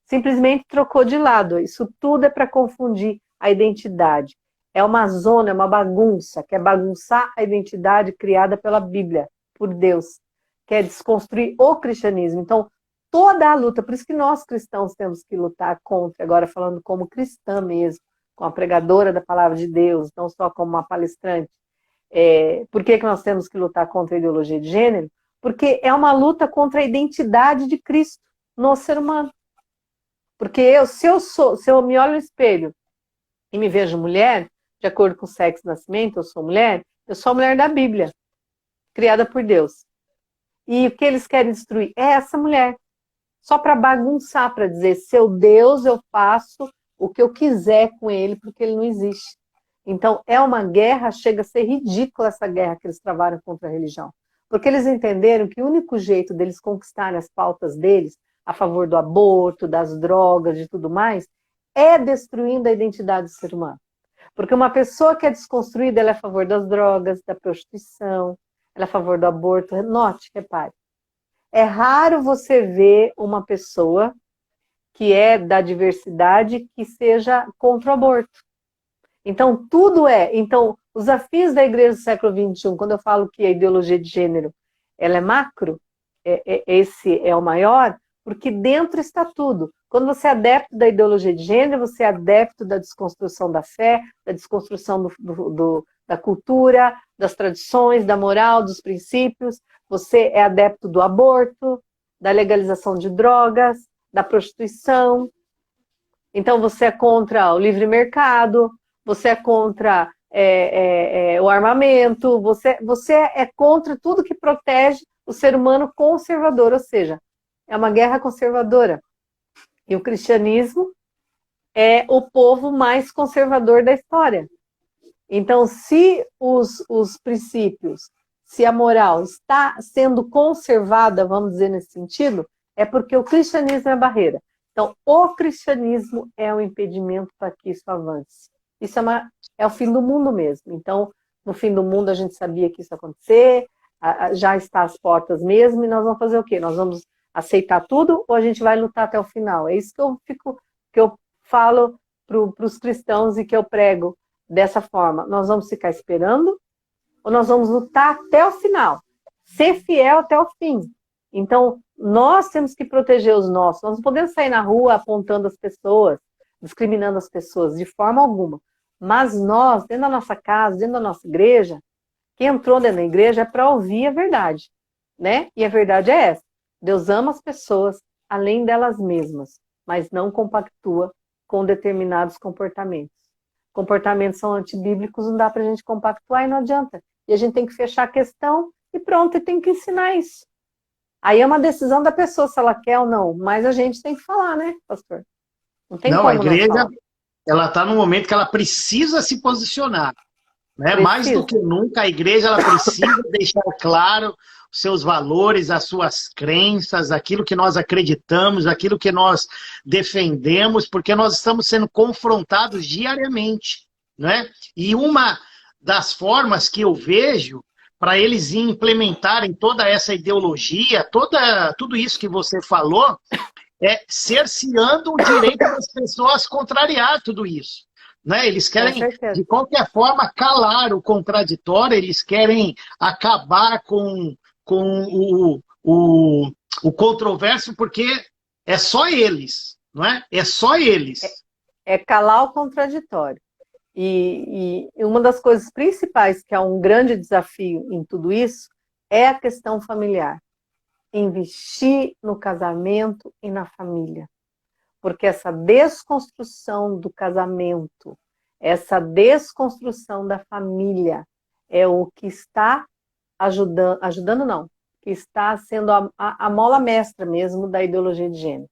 Simplesmente trocou de lado. Isso tudo é para confundir a identidade. É uma zona, é uma bagunça, quer bagunçar a identidade criada pela Bíblia, por Deus. Quer desconstruir o cristianismo. Então, toda a luta, por isso que nós cristãos temos que lutar contra, agora falando como cristã mesmo, como a pregadora da palavra de Deus, não só como uma palestrante. Por que nós temos que lutar contra a ideologia de gênero? Porque é uma luta contra a identidade de Cristo no ser humano. Porque se eu me olho no espelho e me vejo mulher, de acordo com o sexo e nascimento, eu sou a mulher da Bíblia, criada por Deus. E o que eles querem destruir é essa mulher. Só para bagunçar, para dizer, seu Deus, eu faço o que eu quiser com ele, porque ele não existe. Então, é uma guerra, chega a ser ridícula essa guerra que eles travaram contra a religião. Porque eles entenderam que o único jeito deles conquistarem as pautas deles, a favor do aborto, das drogas, de tudo mais, é destruindo a identidade do ser humano. Porque uma pessoa que é desconstruída, ela é a favor das drogas, da prostituição, ela é a favor do aborto. Note, repare. É raro você ver uma pessoa que é da diversidade que seja contra o aborto. Então, tudo é. Então, os desafios da igreja do século XXI, quando eu falo que a ideologia de gênero ela é macro, esse é o maior, porque dentro está tudo. Quando você é adepto da ideologia de gênero, você é adepto da desconstrução da fé, da desconstrução da cultura, das tradições, da moral, dos princípios. Você é adepto do aborto, da legalização de drogas, da prostituição. Então, você é contra o livre mercado, você é contra o armamento, você é contra tudo que protege o ser humano conservador, ou seja, é uma guerra conservadora. E o cristianismo é o povo mais conservador da história. Então, se os princípios, se a moral está sendo conservada, vamos dizer nesse sentido, é porque o cristianismo é a barreira. Então, o cristianismo é o impedimento para que isso avance. Isso é o fim do mundo mesmo. Então, no fim do mundo, a gente sabia que isso ia acontecer, já está às portas mesmo, e nós vamos fazer o quê? Nós vamos aceitar tudo ou a gente vai lutar até o final? É isso que eu falo para os cristãos e que eu prego dessa forma. Nós vamos ficar esperando ou nós vamos lutar até o final? Ser fiel até o fim. Então, nós temos que proteger os nossos. Nós não podemos sair na rua apontando as pessoas, discriminando as pessoas, de forma alguma. Mas nós, dentro da nossa casa, dentro da nossa igreja, quem entrou dentro da igreja é para ouvir a verdade, né? E a verdade é essa. Deus ama as pessoas além delas mesmas, mas não compactua com determinados comportamentos. Comportamentos são antibíblicos, não dá para a gente compactuar e não adianta. E a gente tem que fechar a questão e pronto, e tem que ensinar isso. Aí é uma decisão da pessoa se ela quer ou não, mas a gente tem que falar, né, pastor? Não tem como A igreja, não falar. ela está no momento que ela precisa se posicionar. Né? Mais do que nunca, a igreja ela precisa deixar claro seus valores, as suas crenças, aquilo que nós acreditamos, aquilo que nós defendemos, porque nós estamos sendo confrontados diariamente, né? E uma das formas que eu vejo para eles implementarem toda essa ideologia, tudo isso que você falou, é cerceando o direito das pessoas contrariar tudo isso. Né? Eles querem, de qualquer forma, calar o contraditório, eles querem acabar com o controverso, porque é só eles, não é? É só eles. É calar o contraditório. E uma das coisas principais, que é um grande desafio em tudo isso, é a questão familiar. Investir no casamento e na família. Porque essa desconstrução do casamento, essa desconstrução da família, é o que está ajudando não, que está sendo a mola mestra mesmo da ideologia de gênero.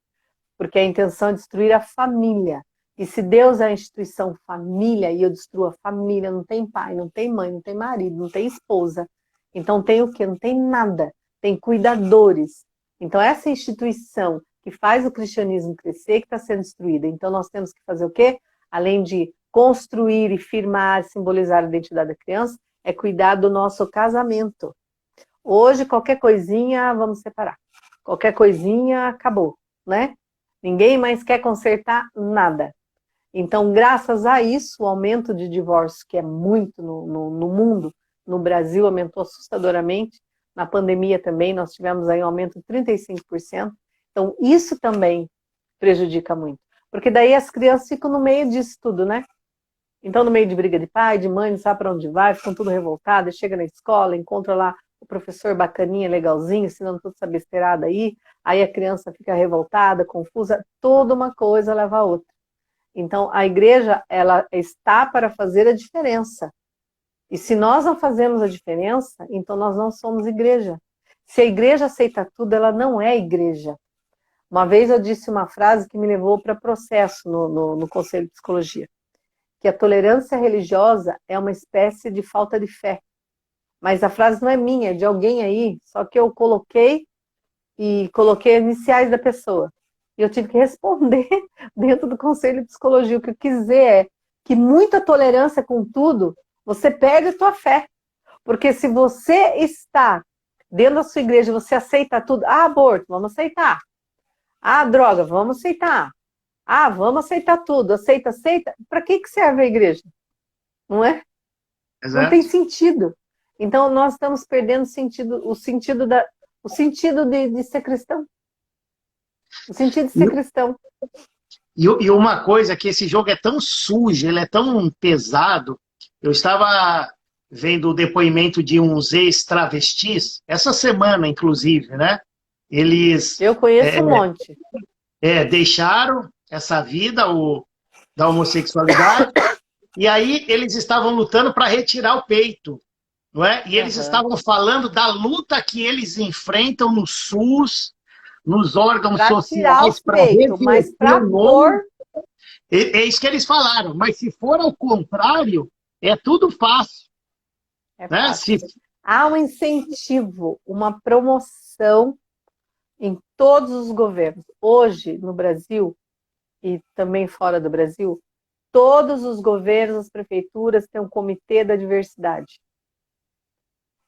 Porque a intenção é destruir a família. E se Deus é a instituição família, e eu destruo a família, não tem pai, não tem mãe, não tem marido, não tem esposa. Então tem o quê? Não tem nada. Tem cuidadores. Então essa instituição que faz o cristianismo crescer, que está sendo destruída. Então nós temos que fazer o quê? Além de construir e firmar, simbolizar a identidade da criança, é cuidar do nosso casamento. Hoje, qualquer coisinha, vamos separar. Qualquer coisinha, acabou, né? Ninguém mais quer consertar nada. Então, graças a isso, o aumento de divórcio, que é muito no mundo, no Brasil aumentou assustadoramente, na pandemia também nós tivemos aí um aumento de 35%, então isso também prejudica muito, porque daí as crianças ficam no meio disso tudo, né? Então, no meio de briga de pai, de mãe, não sabe para onde vai, ficam tudo revoltados, chega na escola, encontra lá o professor bacaninha, legalzinho, ensinando toda essa besteirada aí a criança fica revoltada, confusa, toda uma coisa leva a outra. Então, a igreja, ela está para fazer a diferença. E se nós não fazemos a diferença, então nós não somos igreja. Se a igreja aceita tudo, ela não é igreja. Uma vez eu disse uma frase que me levou para processo no Conselho de Psicologia, que a tolerância religiosa é uma espécie de falta de fé. Mas a frase não é minha, é de alguém aí, só que eu coloquei iniciais da pessoa. E eu tive que responder dentro do Conselho de Psicologia. O que eu quis dizer é que muita tolerância com tudo, você perde a tua fé. Porque se você está dentro da sua igreja, você aceita tudo. Ah, aborto, vamos aceitar. Ah, droga, vamos aceitar. Ah, vamos aceitar tudo. Aceita. Para que serve a igreja? Não é? Exato. Não tem sentido. Então, nós estamos perdendo o sentido de ser cristão. O sentido de ser cristão. E uma coisa, que esse jogo é tão sujo, ele é tão pesado. Eu estava vendo o depoimento de uns ex-travestis, essa semana, inclusive, né? Eles... Eu conheço um monte. Deixaram essa vida da homossexualidade, e aí eles estavam lutando para retirar o peito, não é? E eles estavam falando da luta que eles enfrentam no SUS, nos órgãos sociais, para reverter mas para pôr... É isso que eles falaram, mas se for ao contrário, é tudo fácil. Fácil. Há um incentivo, uma promoção em todos os governos. Hoje, no Brasil, e também fora do Brasil, todos os governos, as prefeituras têm um comitê da diversidade.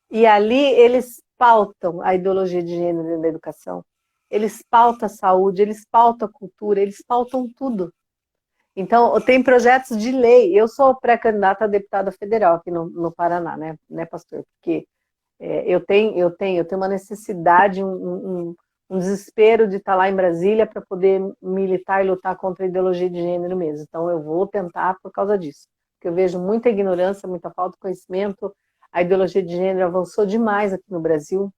E ali eles pautam a ideologia de gênero dentro da educação. Eles pautam a saúde, eles pautam a cultura, eles pautam tudo. Então, tem projetos de lei. Eu sou pré-candidata a deputada federal aqui no Paraná, né, pastor? Porque eu tenho uma necessidade, um desespero de estar lá em Brasília para poder militar e lutar contra a ideologia de gênero mesmo. Então, eu vou tentar por causa disso. Porque eu vejo muita ignorância, muita falta de conhecimento. A ideologia de gênero avançou demais aqui no Brasil.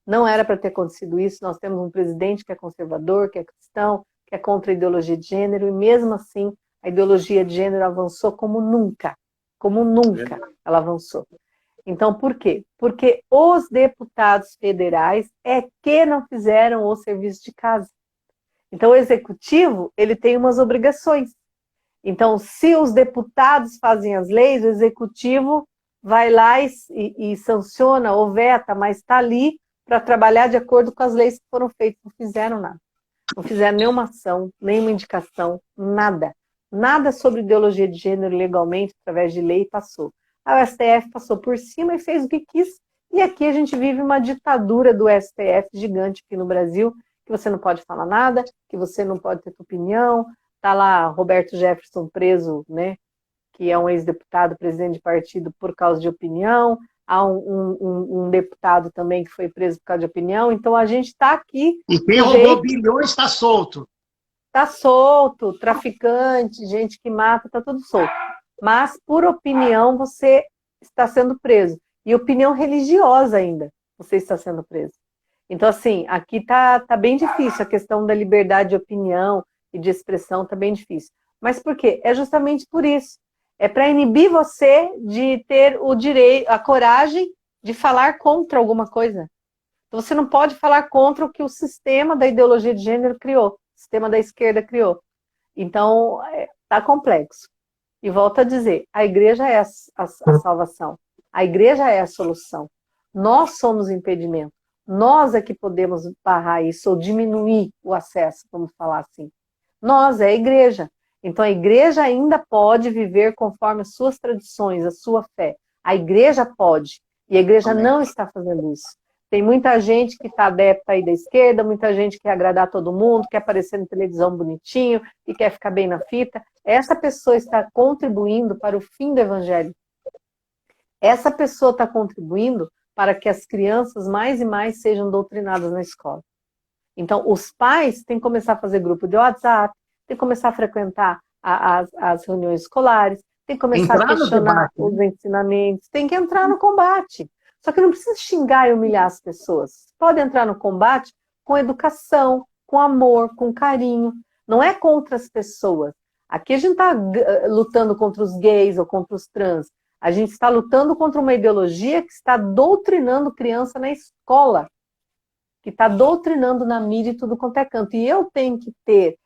Não era para ter acontecido isso. Nós temos um presidente que é conservador, que é cristão, que é contra a ideologia de gênero, e mesmo assim, a ideologia de gênero avançou como nunca ela avançou. Então, por quê? Porque os deputados federais é que não fizeram o serviço de casa. Então, o executivo, ele tem umas obrigações. Então, se os deputados fazem as leis, o executivo vai lá e sanciona ou veta, mas está ali para trabalhar de acordo com as leis que foram feitas. Não fizeram nada. Não fizeram nenhuma ação, nenhuma indicação, nada. Nada sobre ideologia de gênero legalmente, através de lei, passou. A STF passou por cima e fez o que quis. E aqui a gente vive uma ditadura do STF gigante aqui no Brasil, que você não pode falar nada, que você não pode ter tua opinião. Está lá Roberto Jefferson preso, né, que é um ex-deputado, presidente de partido, por causa de opinião. Há um deputado também que foi preso por causa de opinião. Então a gente está aqui... E quem roubou bilhões está solto. Está solto, traficante, gente que mata, está tudo solto. Mas por opinião você está sendo preso. E opinião religiosa ainda, você está sendo preso. Então, assim, aqui tá bem difícil. A questão da liberdade de opinião e de expressão tá bem difícil. Mas por quê? É justamente por isso. É para inibir você de ter o direito, a coragem de falar contra alguma coisa. Então, você não pode falar contra o que o sistema da ideologia de gênero criou, o sistema da esquerda criou. Então, tá complexo. E volto a dizer, a igreja é a salvação. A igreja é a solução. Nós somos o impedimento. Nós é que podemos barrar isso ou diminuir o acesso, vamos falar assim. Nós é a igreja. Então a igreja ainda pode viver conforme as suas tradições, a sua fé. A igreja pode. E a igreja não está fazendo isso. Tem muita gente que está adepta aí da esquerda, muita gente que quer agradar todo mundo, quer aparecer na televisão bonitinho, que quer ficar bem na fita. Essa pessoa está contribuindo para o fim do evangelho. Essa pessoa está contribuindo para que as crianças mais e mais sejam doutrinadas na escola. Então, os pais têm que começar a fazer grupo de WhatsApp, têm que começar a frequentar as reuniões escolares, têm que começar a questionar os ensinamentos, têm que entrar no combate. Só que não precisa xingar e humilhar as pessoas. Pode entrar no combate com educação, com amor, com carinho. Não é contra as pessoas. Aqui a gente está lutando contra os gays ou contra os trans. A gente está lutando contra uma ideologia que está doutrinando criança na escola, que está doutrinando na mídia e tudo quanto é canto. E eu tenho que ter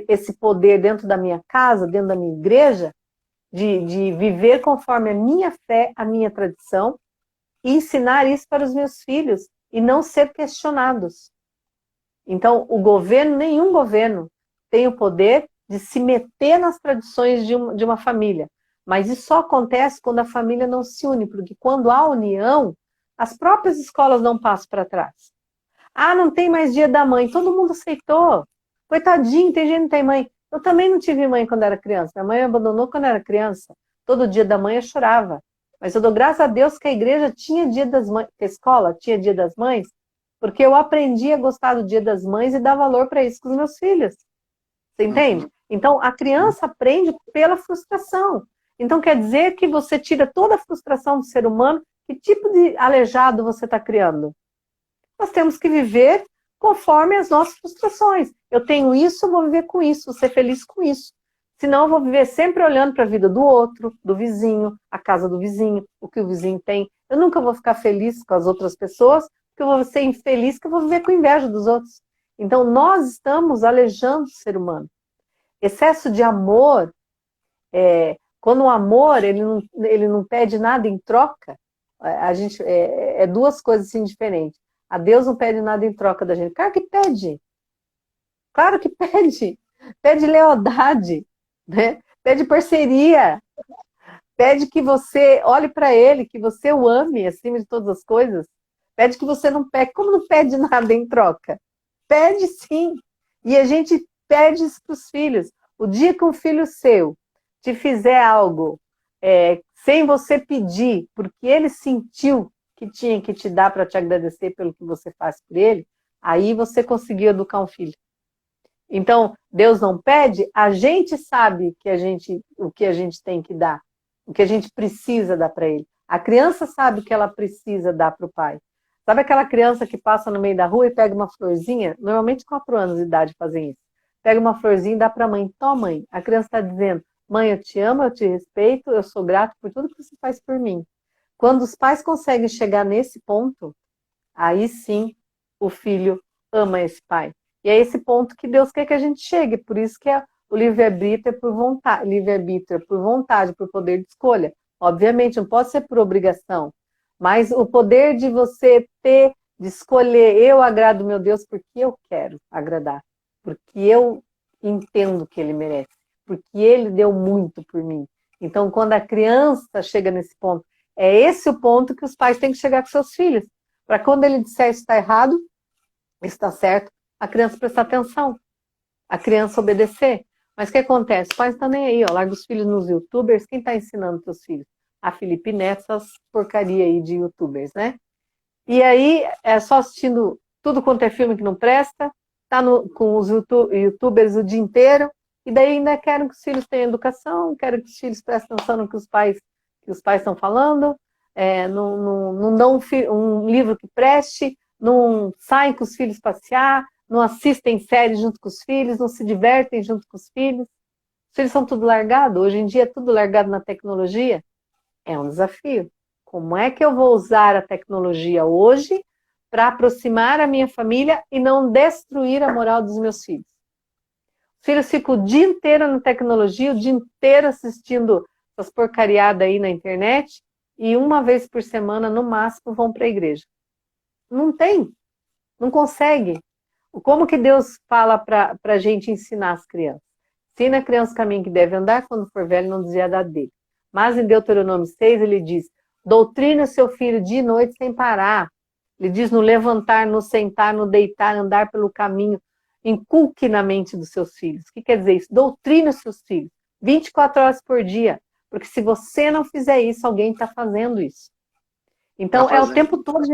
esse poder dentro da minha casa, dentro da minha igreja, de viver conforme a minha fé, a minha tradição, e ensinar isso para os meus filhos, e não ser questionados. Então, nenhum governo tem o poder de se meter nas tradições de uma família. Mas isso só acontece quando a família não se une, porque quando há união, as próprias escolas não passam para trás. Ah, não tem mais dia da mãe, todo mundo aceitou. Coitadinho, tem gente que não tem mãe. Eu também não tive mãe quando era criança, minha mãe me abandonou quando era criança. Todo dia da mãe eu chorava. Mas eu dou graças a Deus que a igreja tinha dia das mães, que a escola tinha dia das mães, porque eu aprendi a gostar do dia das mães e dar valor para isso com os meus filhos. Você entende? Então, a criança aprende pela frustração. Então, quer dizer que você tira toda a frustração do ser humano. Que tipo de aleijado você está criando? Nós temos que viver conforme as nossas frustrações. Eu tenho isso, eu vou viver com isso, vou ser feliz com isso. Senão eu vou viver sempre olhando para a vida do outro, do vizinho, a casa do vizinho, o que o vizinho tem. Eu nunca vou ficar feliz com as outras pessoas, porque eu vou ser infeliz, que eu vou viver com inveja dos outros. Então, nós estamos aleijando o ser humano. Excesso de amor, quando o amor ele não pede nada em troca, a gente é duas coisas assim diferentes. A Deus não pede nada em troca da gente. Claro que pede. Claro que pede. Pede lealdade, né? Pede parceria. Pede que você olhe para Ele, que você o ame acima de todas as coisas. Pede que você não peque. Como não pede nada em troca? Pede sim. E a gente pede isso para os filhos. O dia que um filho seu te fizer algo sem você pedir, porque ele sentiu que tinha que te dar para te agradecer pelo que você faz por ele, aí você conseguiu educar um filho. Então, Deus não pede, a gente sabe o que a gente tem que dar, o que a gente precisa dar para ele. A criança sabe o que ela precisa dar para o pai. Sabe aquela criança que passa no meio da rua e pega uma florzinha? Normalmente 4 anos de idade fazem isso. Pega uma florzinha e dá para a mãe. Toma, mãe. A criança está dizendo, mãe, eu te amo, eu te respeito, eu sou grato por tudo que você faz por mim. Quando os pais conseguem chegar nesse ponto, aí sim o filho ama esse pai. E é esse ponto que Deus quer que a gente chegue. Por isso que o livre-arbítrio é por vontade. Livre-arbítrio é por vontade, por poder de escolha. Obviamente, não pode ser por obrigação. Mas o poder de você ter de escolher, eu agrado meu Deus porque eu quero agradar, porque eu entendo que ele merece, porque ele deu muito por mim. Então, quando a criança chega nesse ponto, é esse o ponto que os pais têm que chegar com seus filhos, para quando ele disser isso está errado, isso está certo, a criança prestar atenção, a criança obedecer. Mas o que acontece? Os pais estão nem aí, ó, larga os filhos nos youtubers, quem está ensinando os seus filhos? A Felipe Neto, essas porcaria aí de youtubers, né? E aí, é só assistindo tudo quanto é filme que não presta, tá com os youtubers o dia inteiro, e daí ainda querem que os filhos tenham educação, querem que os filhos prestem atenção no que os pais estão falando, não dão um livro que preste, não saem com os filhos passear, não assistem séries junto com os filhos, não se divertem junto com os filhos. Os filhos são tudo largado, hoje em dia é tudo largado na tecnologia. É um desafio. Como é que eu vou usar a tecnologia hoje para aproximar a minha família e não destruir a moral dos meus filhos? Os filhos ficam o dia inteiro na tecnologia, o dia inteiro assistindo essas porcariadas aí na internet e uma vez por semana, no máximo, vão para a igreja. Não tem, não consegue. Como que Deus fala para a gente ensinar as crianças? Ensina a criança o caminho que deve andar, quando for velho não desviar dele. Mas em Deuteronômio 6 ele diz, doutrina o seu filho dia e noite sem parar. Ele diz no levantar, no sentar, no deitar, andar pelo caminho. Inculque na mente dos seus filhos. O que quer dizer isso? Doutrina os seus filhos. 24 horas por dia. Porque se você não fizer isso, alguém está fazendo isso. Então, é o tempo todo,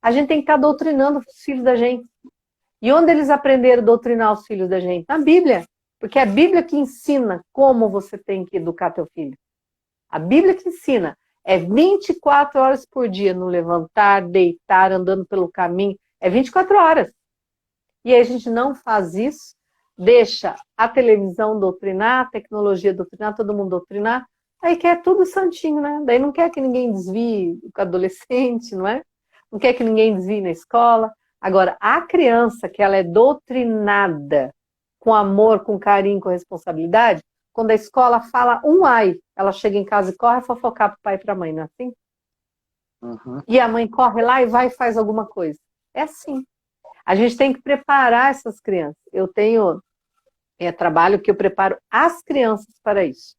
a gente tem que estar doutrinando os filhos da gente. E onde eles aprenderam a doutrinar os filhos da gente? Na Bíblia. Porque é a Bíblia que ensina como você tem que educar teu filho. A Bíblia que ensina. É 24 horas por dia no levantar, deitar, andando pelo caminho. É 24 horas. E aí a gente não faz isso, deixa a televisão doutrinar, a tecnologia doutrinar, todo mundo doutrinar. Aí quer tudo santinho, né? Daí não quer que ninguém desvie o adolescente, não é? Não quer que ninguém desvie na escola. Agora, a criança que ela é doutrinada com amor, com carinho, com responsabilidade, quando a escola fala um ai, ela chega em casa e corre a fofocar pro pai e pra mãe, não é assim? Uhum. E a mãe corre lá e vai e faz alguma coisa. É assim. A gente tem que preparar essas crianças. Eu tenho trabalho que eu preparo as crianças para isso.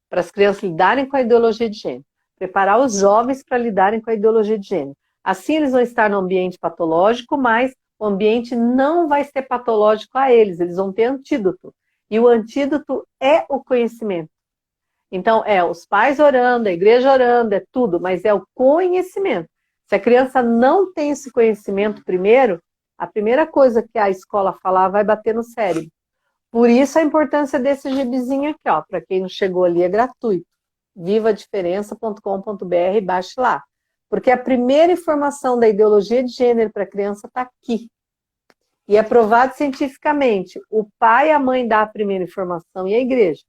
Para as crianças lidarem com a ideologia de gênero. Preparar os jovens para lidarem com a ideologia de gênero. Assim eles vão estar no ambiente patológico, mas o ambiente não vai ser patológico a eles. Eles vão ter antídoto. E o antídoto é o conhecimento. Então, é os pais orando, a igreja orando, é tudo, mas é o conhecimento. Se a criança não tem esse conhecimento primeiro, a primeira coisa que a escola falar vai bater no cérebro. Por isso a importância desse gibizinho aqui, ó. Para quem não chegou ali, é gratuito. vivadiferença.com.br, baixe lá. Porque a primeira informação da ideologia de gênero para a criança está aqui. E é provado cientificamente. O pai e a mãe dão a primeira informação e a igreja.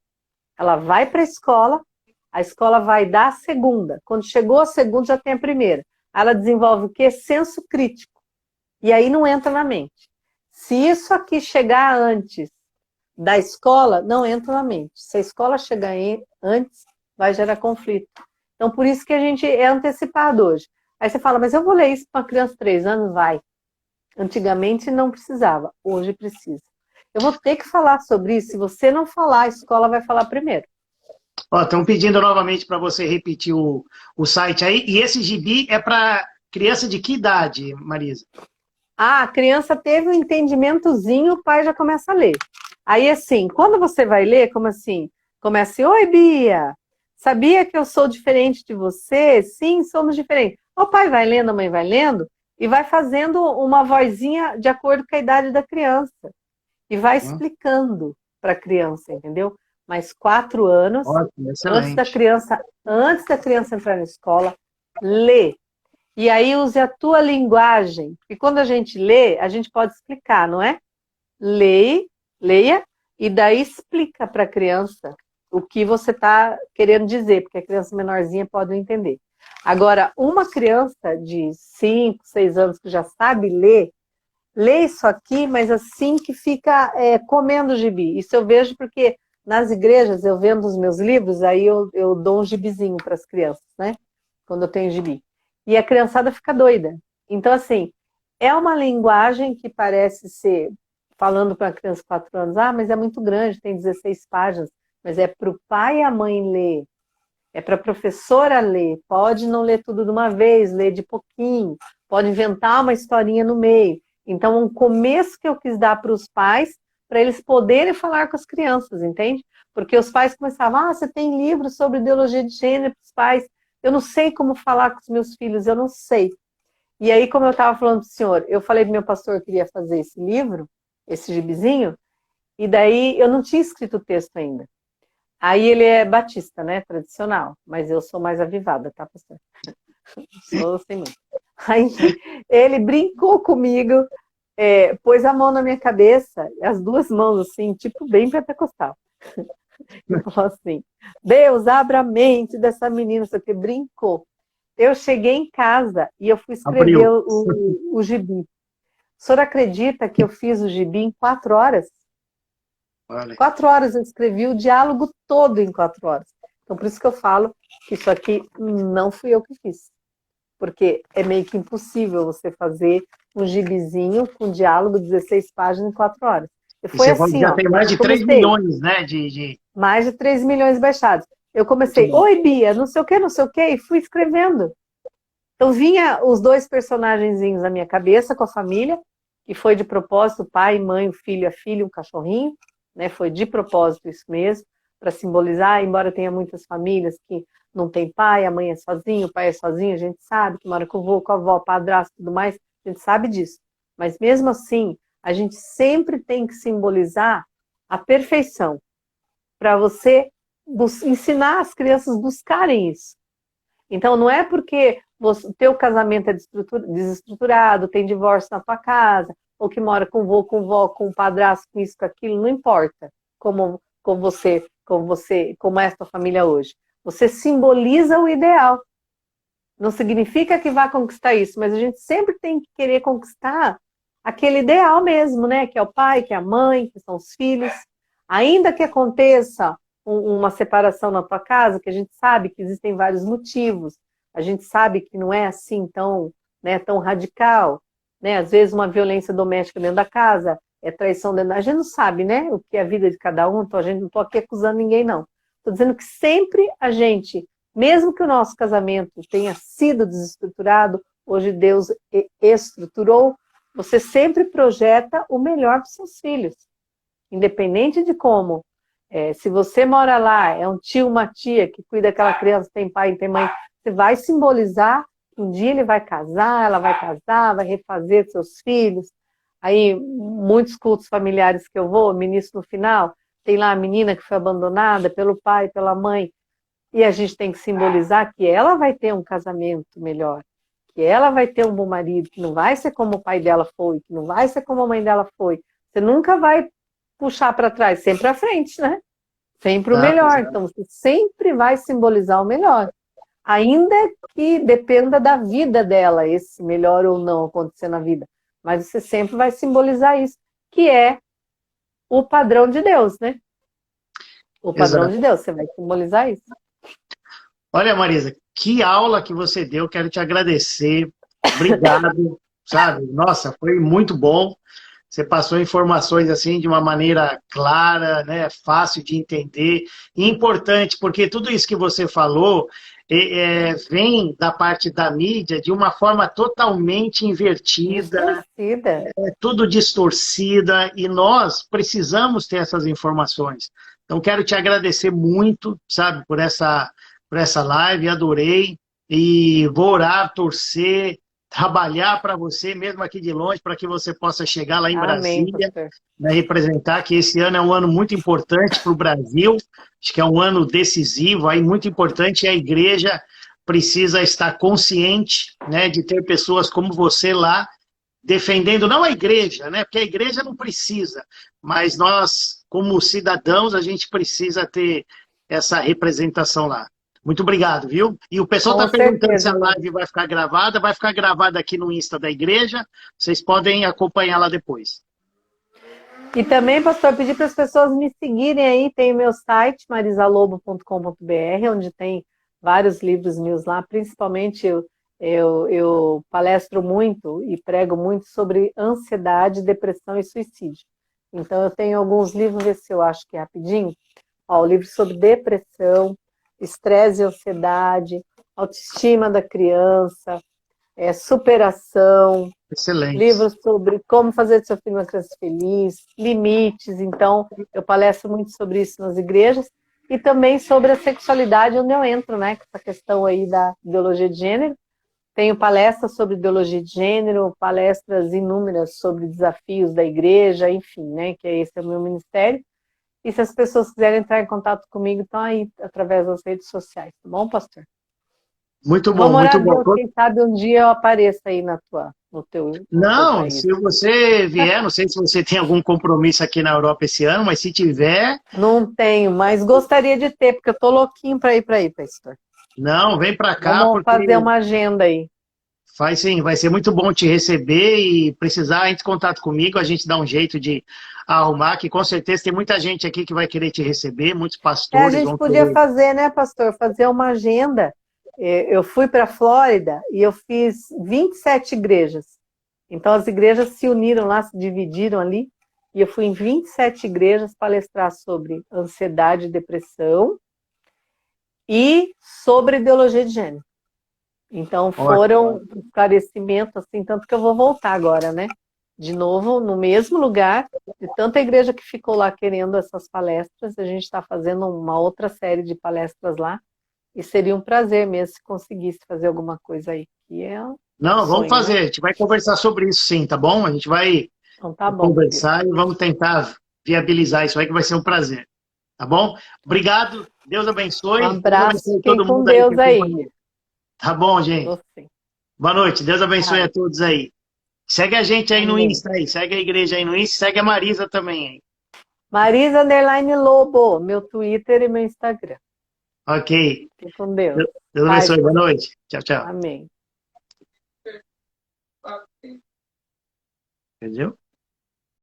Ela vai para a escola vai dar a segunda. Quando chegou a segunda, já tem a primeira. Ela desenvolve o quê? Senso crítico. E aí não entra na mente. Se isso aqui chegar antes da escola, não entra na mente. Se a escola chegar antes, vai gerar conflito. Então, por isso que a gente é antecipado hoje. Aí você fala, mas eu vou ler isso para uma criança de 3 anos? Vai. Antigamente não precisava, hoje precisa. Eu vou ter que falar sobre isso. Se você não falar, a escola vai falar primeiro. Estão pedindo novamente para você repetir o site aí. E esse gibi é para criança de que idade, Marisa? A criança teve um entendimentozinho, o pai já começa a ler. Aí, assim, quando você vai ler, como assim? Começa assim, oi, Bia, sabia que eu sou diferente de você? Sim, somos diferentes. O pai vai lendo, a mãe vai lendo, e vai fazendo uma vozinha de acordo com a idade da criança. E vai explicando para a criança, entendeu? Mas 4 anos, Ótimo, antes da criança entrar na escola, lê. E aí use a tua linguagem. Porque quando a gente lê, a gente pode explicar, não é? Leia, e daí explica para a criança o que você está querendo dizer, porque a criança menorzinha pode não entender. Agora, uma criança de 5, 6 anos que já sabe ler, lê isso aqui, mas assim que fica comendo o gibi. Isso eu vejo porque nas igrejas eu vendo os meus livros, aí eu dou um gibizinho para as crianças, né? Quando eu tenho gibi. E a criançada fica doida. Então, assim, é uma linguagem que parece ser, falando para uma criança de 4 anos, mas é muito grande, tem 16 páginas, mas é para o pai e a mãe ler, é para a professora ler, pode não ler tudo de uma vez, ler de pouquinho, pode inventar uma historinha no meio. Então, um começo que eu quis dar para os pais, para eles poderem falar com as crianças, entende? Porque os pais começavam, você tem livro sobre ideologia de gênero para os pais, eu não sei como falar com os meus filhos, eu não sei. E aí, como eu estava falando para o senhor, eu falei para meu pastor que queria fazer esse livro, esse gibizinho, e daí eu não tinha escrito o texto ainda. Aí ele é batista, né, tradicional, mas eu sou mais avivada, tá, pastor? Sou assim mesmo. Aí ele brincou comigo, pôs a mão na minha cabeça, as 2 mãos assim, tipo bem pentecostal. E falou assim, Deus, abra a mente dessa menina, só que brincou. Eu cheguei em casa e eu fui escrever o gibi. O senhor acredita que eu fiz o gibi em 4 horas? Olha. 4 horas eu escrevi o diálogo todo em 4 horas. Então, por isso que eu falo que isso aqui não fui eu que fiz. Porque é meio que impossível você fazer um gibizinho com diálogo 16 páginas em 4 horas. E foi assim, já tem mais de 3 milhões, né? Mais de 3 milhões baixados. Eu comecei, oi Bia, não sei o que, e fui escrevendo. Então vinha os 2 personagenzinhos na minha cabeça com a família, que foi de propósito, pai, mãe, o filho, a filha, um cachorrinho, né? Foi de propósito isso mesmo, para simbolizar, embora tenha muitas famílias que não tem pai, a mãe é sozinha, o pai é sozinho, a gente sabe que mora com o vô, com a avó, padrasto e tudo mais, a gente sabe disso. Mas mesmo assim, a gente sempre tem que simbolizar a perfeição, para você ensinar as crianças a buscarem isso. Então, não é porque o teu casamento é desestruturado, tem divórcio na tua casa, ou que mora com vô, com vó, com o padrasto, com isso, com aquilo, não importa como é a tua família hoje. Você simboliza o ideal. Não significa que vá conquistar isso, mas a gente sempre tem que querer conquistar aquele ideal mesmo, né? Que é o pai, que é a mãe, que são os filhos. Ainda que aconteça uma separação na tua casa, que a gente sabe que existem vários motivos, a gente sabe que não é assim tão, né, tão radical, né? Às vezes uma violência doméstica dentro da casa, é traição dentro da... A gente não sabe, né, o que é a vida de cada um, então a gente não estou aqui acusando ninguém, não. Estou dizendo que sempre a gente, mesmo que o nosso casamento tenha sido desestruturado, hoje Deus estruturou, você sempre projeta o melhor para os seus filhos. Independente de como. Se você mora lá, é um tio, uma tia que cuida daquela criança, tem pai, tem mãe, você vai simbolizar que um dia ele vai casar, ela vai casar, vai refazer seus filhos. Aí, muitos cultos familiares que eu vou, ministro no final, tem lá a menina que foi abandonada pelo pai, pela mãe, e a gente tem que simbolizar que ela vai ter um casamento melhor, que ela vai ter um bom marido, que não vai ser como o pai dela foi, que não vai ser como a mãe dela foi. Você nunca vai puxar para trás, sempre à frente, né? Sempre o melhor. Então, você sempre vai simbolizar o melhor. Ainda que dependa da vida dela, esse melhor ou não acontecer na vida. Mas você sempre vai simbolizar isso, que é o padrão de Deus, né? O padrão de Deus, você vai simbolizar isso. Olha, Marisa, que aula que você deu, quero te agradecer. Obrigado, sabe? Nossa, foi muito bom. Você passou informações assim de uma maneira clara, né, fácil de entender, e importante, porque tudo isso que você falou vem da parte da mídia de uma forma totalmente invertida, tudo distorcida, e nós precisamos ter essas informações. Então, quero te agradecer muito, sabe, por essa live, adorei, e vou orar, torcer, trabalhar para você, mesmo aqui de longe, para que você possa chegar lá em Brasília, né, representar, que esse ano é um ano muito importante para o Brasil, acho que é um ano decisivo, aí muito importante, e a igreja precisa estar consciente, né, de ter pessoas como você lá, defendendo, não a igreja, né, porque a igreja não precisa, mas nós, como cidadãos, a gente precisa ter essa representação lá. Muito obrigado, viu? E o pessoal está perguntando se a live vai ficar gravada aqui no Insta da igreja, vocês podem acompanhar lá depois. E também, pastor, pedir para as pessoas me seguirem aí, tem o meu site, marisalobo.com.br, onde tem vários livros meus lá, principalmente Eu palestro muito e prego muito sobre ansiedade, depressão e suicídio. Então, eu tenho alguns livros, vê se eu acho que é rapidinho. Ó, o livro sobre depressão, estresse e ansiedade, autoestima da criança, superação, Excelente. livros sobre como fazer do seu filho uma criança feliz, limites. Então, eu palestro muito sobre isso nas igrejas e também sobre a sexualidade, onde eu entro, né, com essa questão aí da ideologia de gênero. Tenho palestras sobre ideologia de gênero, palestras inúmeras sobre desafios da igreja, enfim, né, que esse é o meu ministério. E se as pessoas quiserem entrar em contato comigo, estão aí através das redes sociais, tá bom, pastor? Muito bom, Vamos orar muito a bom. Deus, quem sabe um dia eu apareça aí no teu Não, país. se você vier, não sei se você tem algum compromisso aqui na Europa esse ano, mas se tiver, Não tenho, mas gostaria de ter, porque eu tô louquinho para ir, pastor. não, vem para cá, Vamos porque fazer uma agenda aí. faz sim, vai ser muito bom te receber e precisar, entre em contato comigo, a gente dá um jeito de arrumar, que com certeza tem muita gente aqui que vai querer te receber, muitos A pastores gente vão podia querer. fazer, né, pastor? Fazer uma agenda. Eu fui para a Flórida e eu fiz 27 igrejas. Então, as igrejas se uniram lá, se dividiram ali, e eu fui em 27 igrejas palestrar sobre ansiedade e depressão e sobre ideologia de gênero. Então, Ótimo. foram esclarecimentos, assim, tanto que eu vou voltar agora, né? De novo, no mesmo lugar, de tanta igreja que ficou lá querendo essas palestras, a gente está fazendo uma outra série de palestras lá, e seria um prazer mesmo se conseguisse fazer alguma coisa aí, que é um Não, vamos sonho, fazer, né? a gente vai conversar sobre isso sim, tá bom? A gente vai Então tá bom, querido. conversar e vamos tentar viabilizar isso aí, que vai ser um prazer, tá bom? Obrigado, Um Deus abraço, abençoe fiquem todo com mundo aí que Deus aí. acompanhou. Tá bom, gente? Você. Boa noite, Deus abençoe a Tchau. todos aí. Segue a gente aí no Amém. Insta aí, segue a igreja aí no Insta, segue a Marisa também aí. Marisa_Lobo, meu Twitter e meu Instagram. Ok. Fique com Deus. Deus Paz, abençoe, boa pastor. noite. Tchau, tchau. Amém. Entendeu?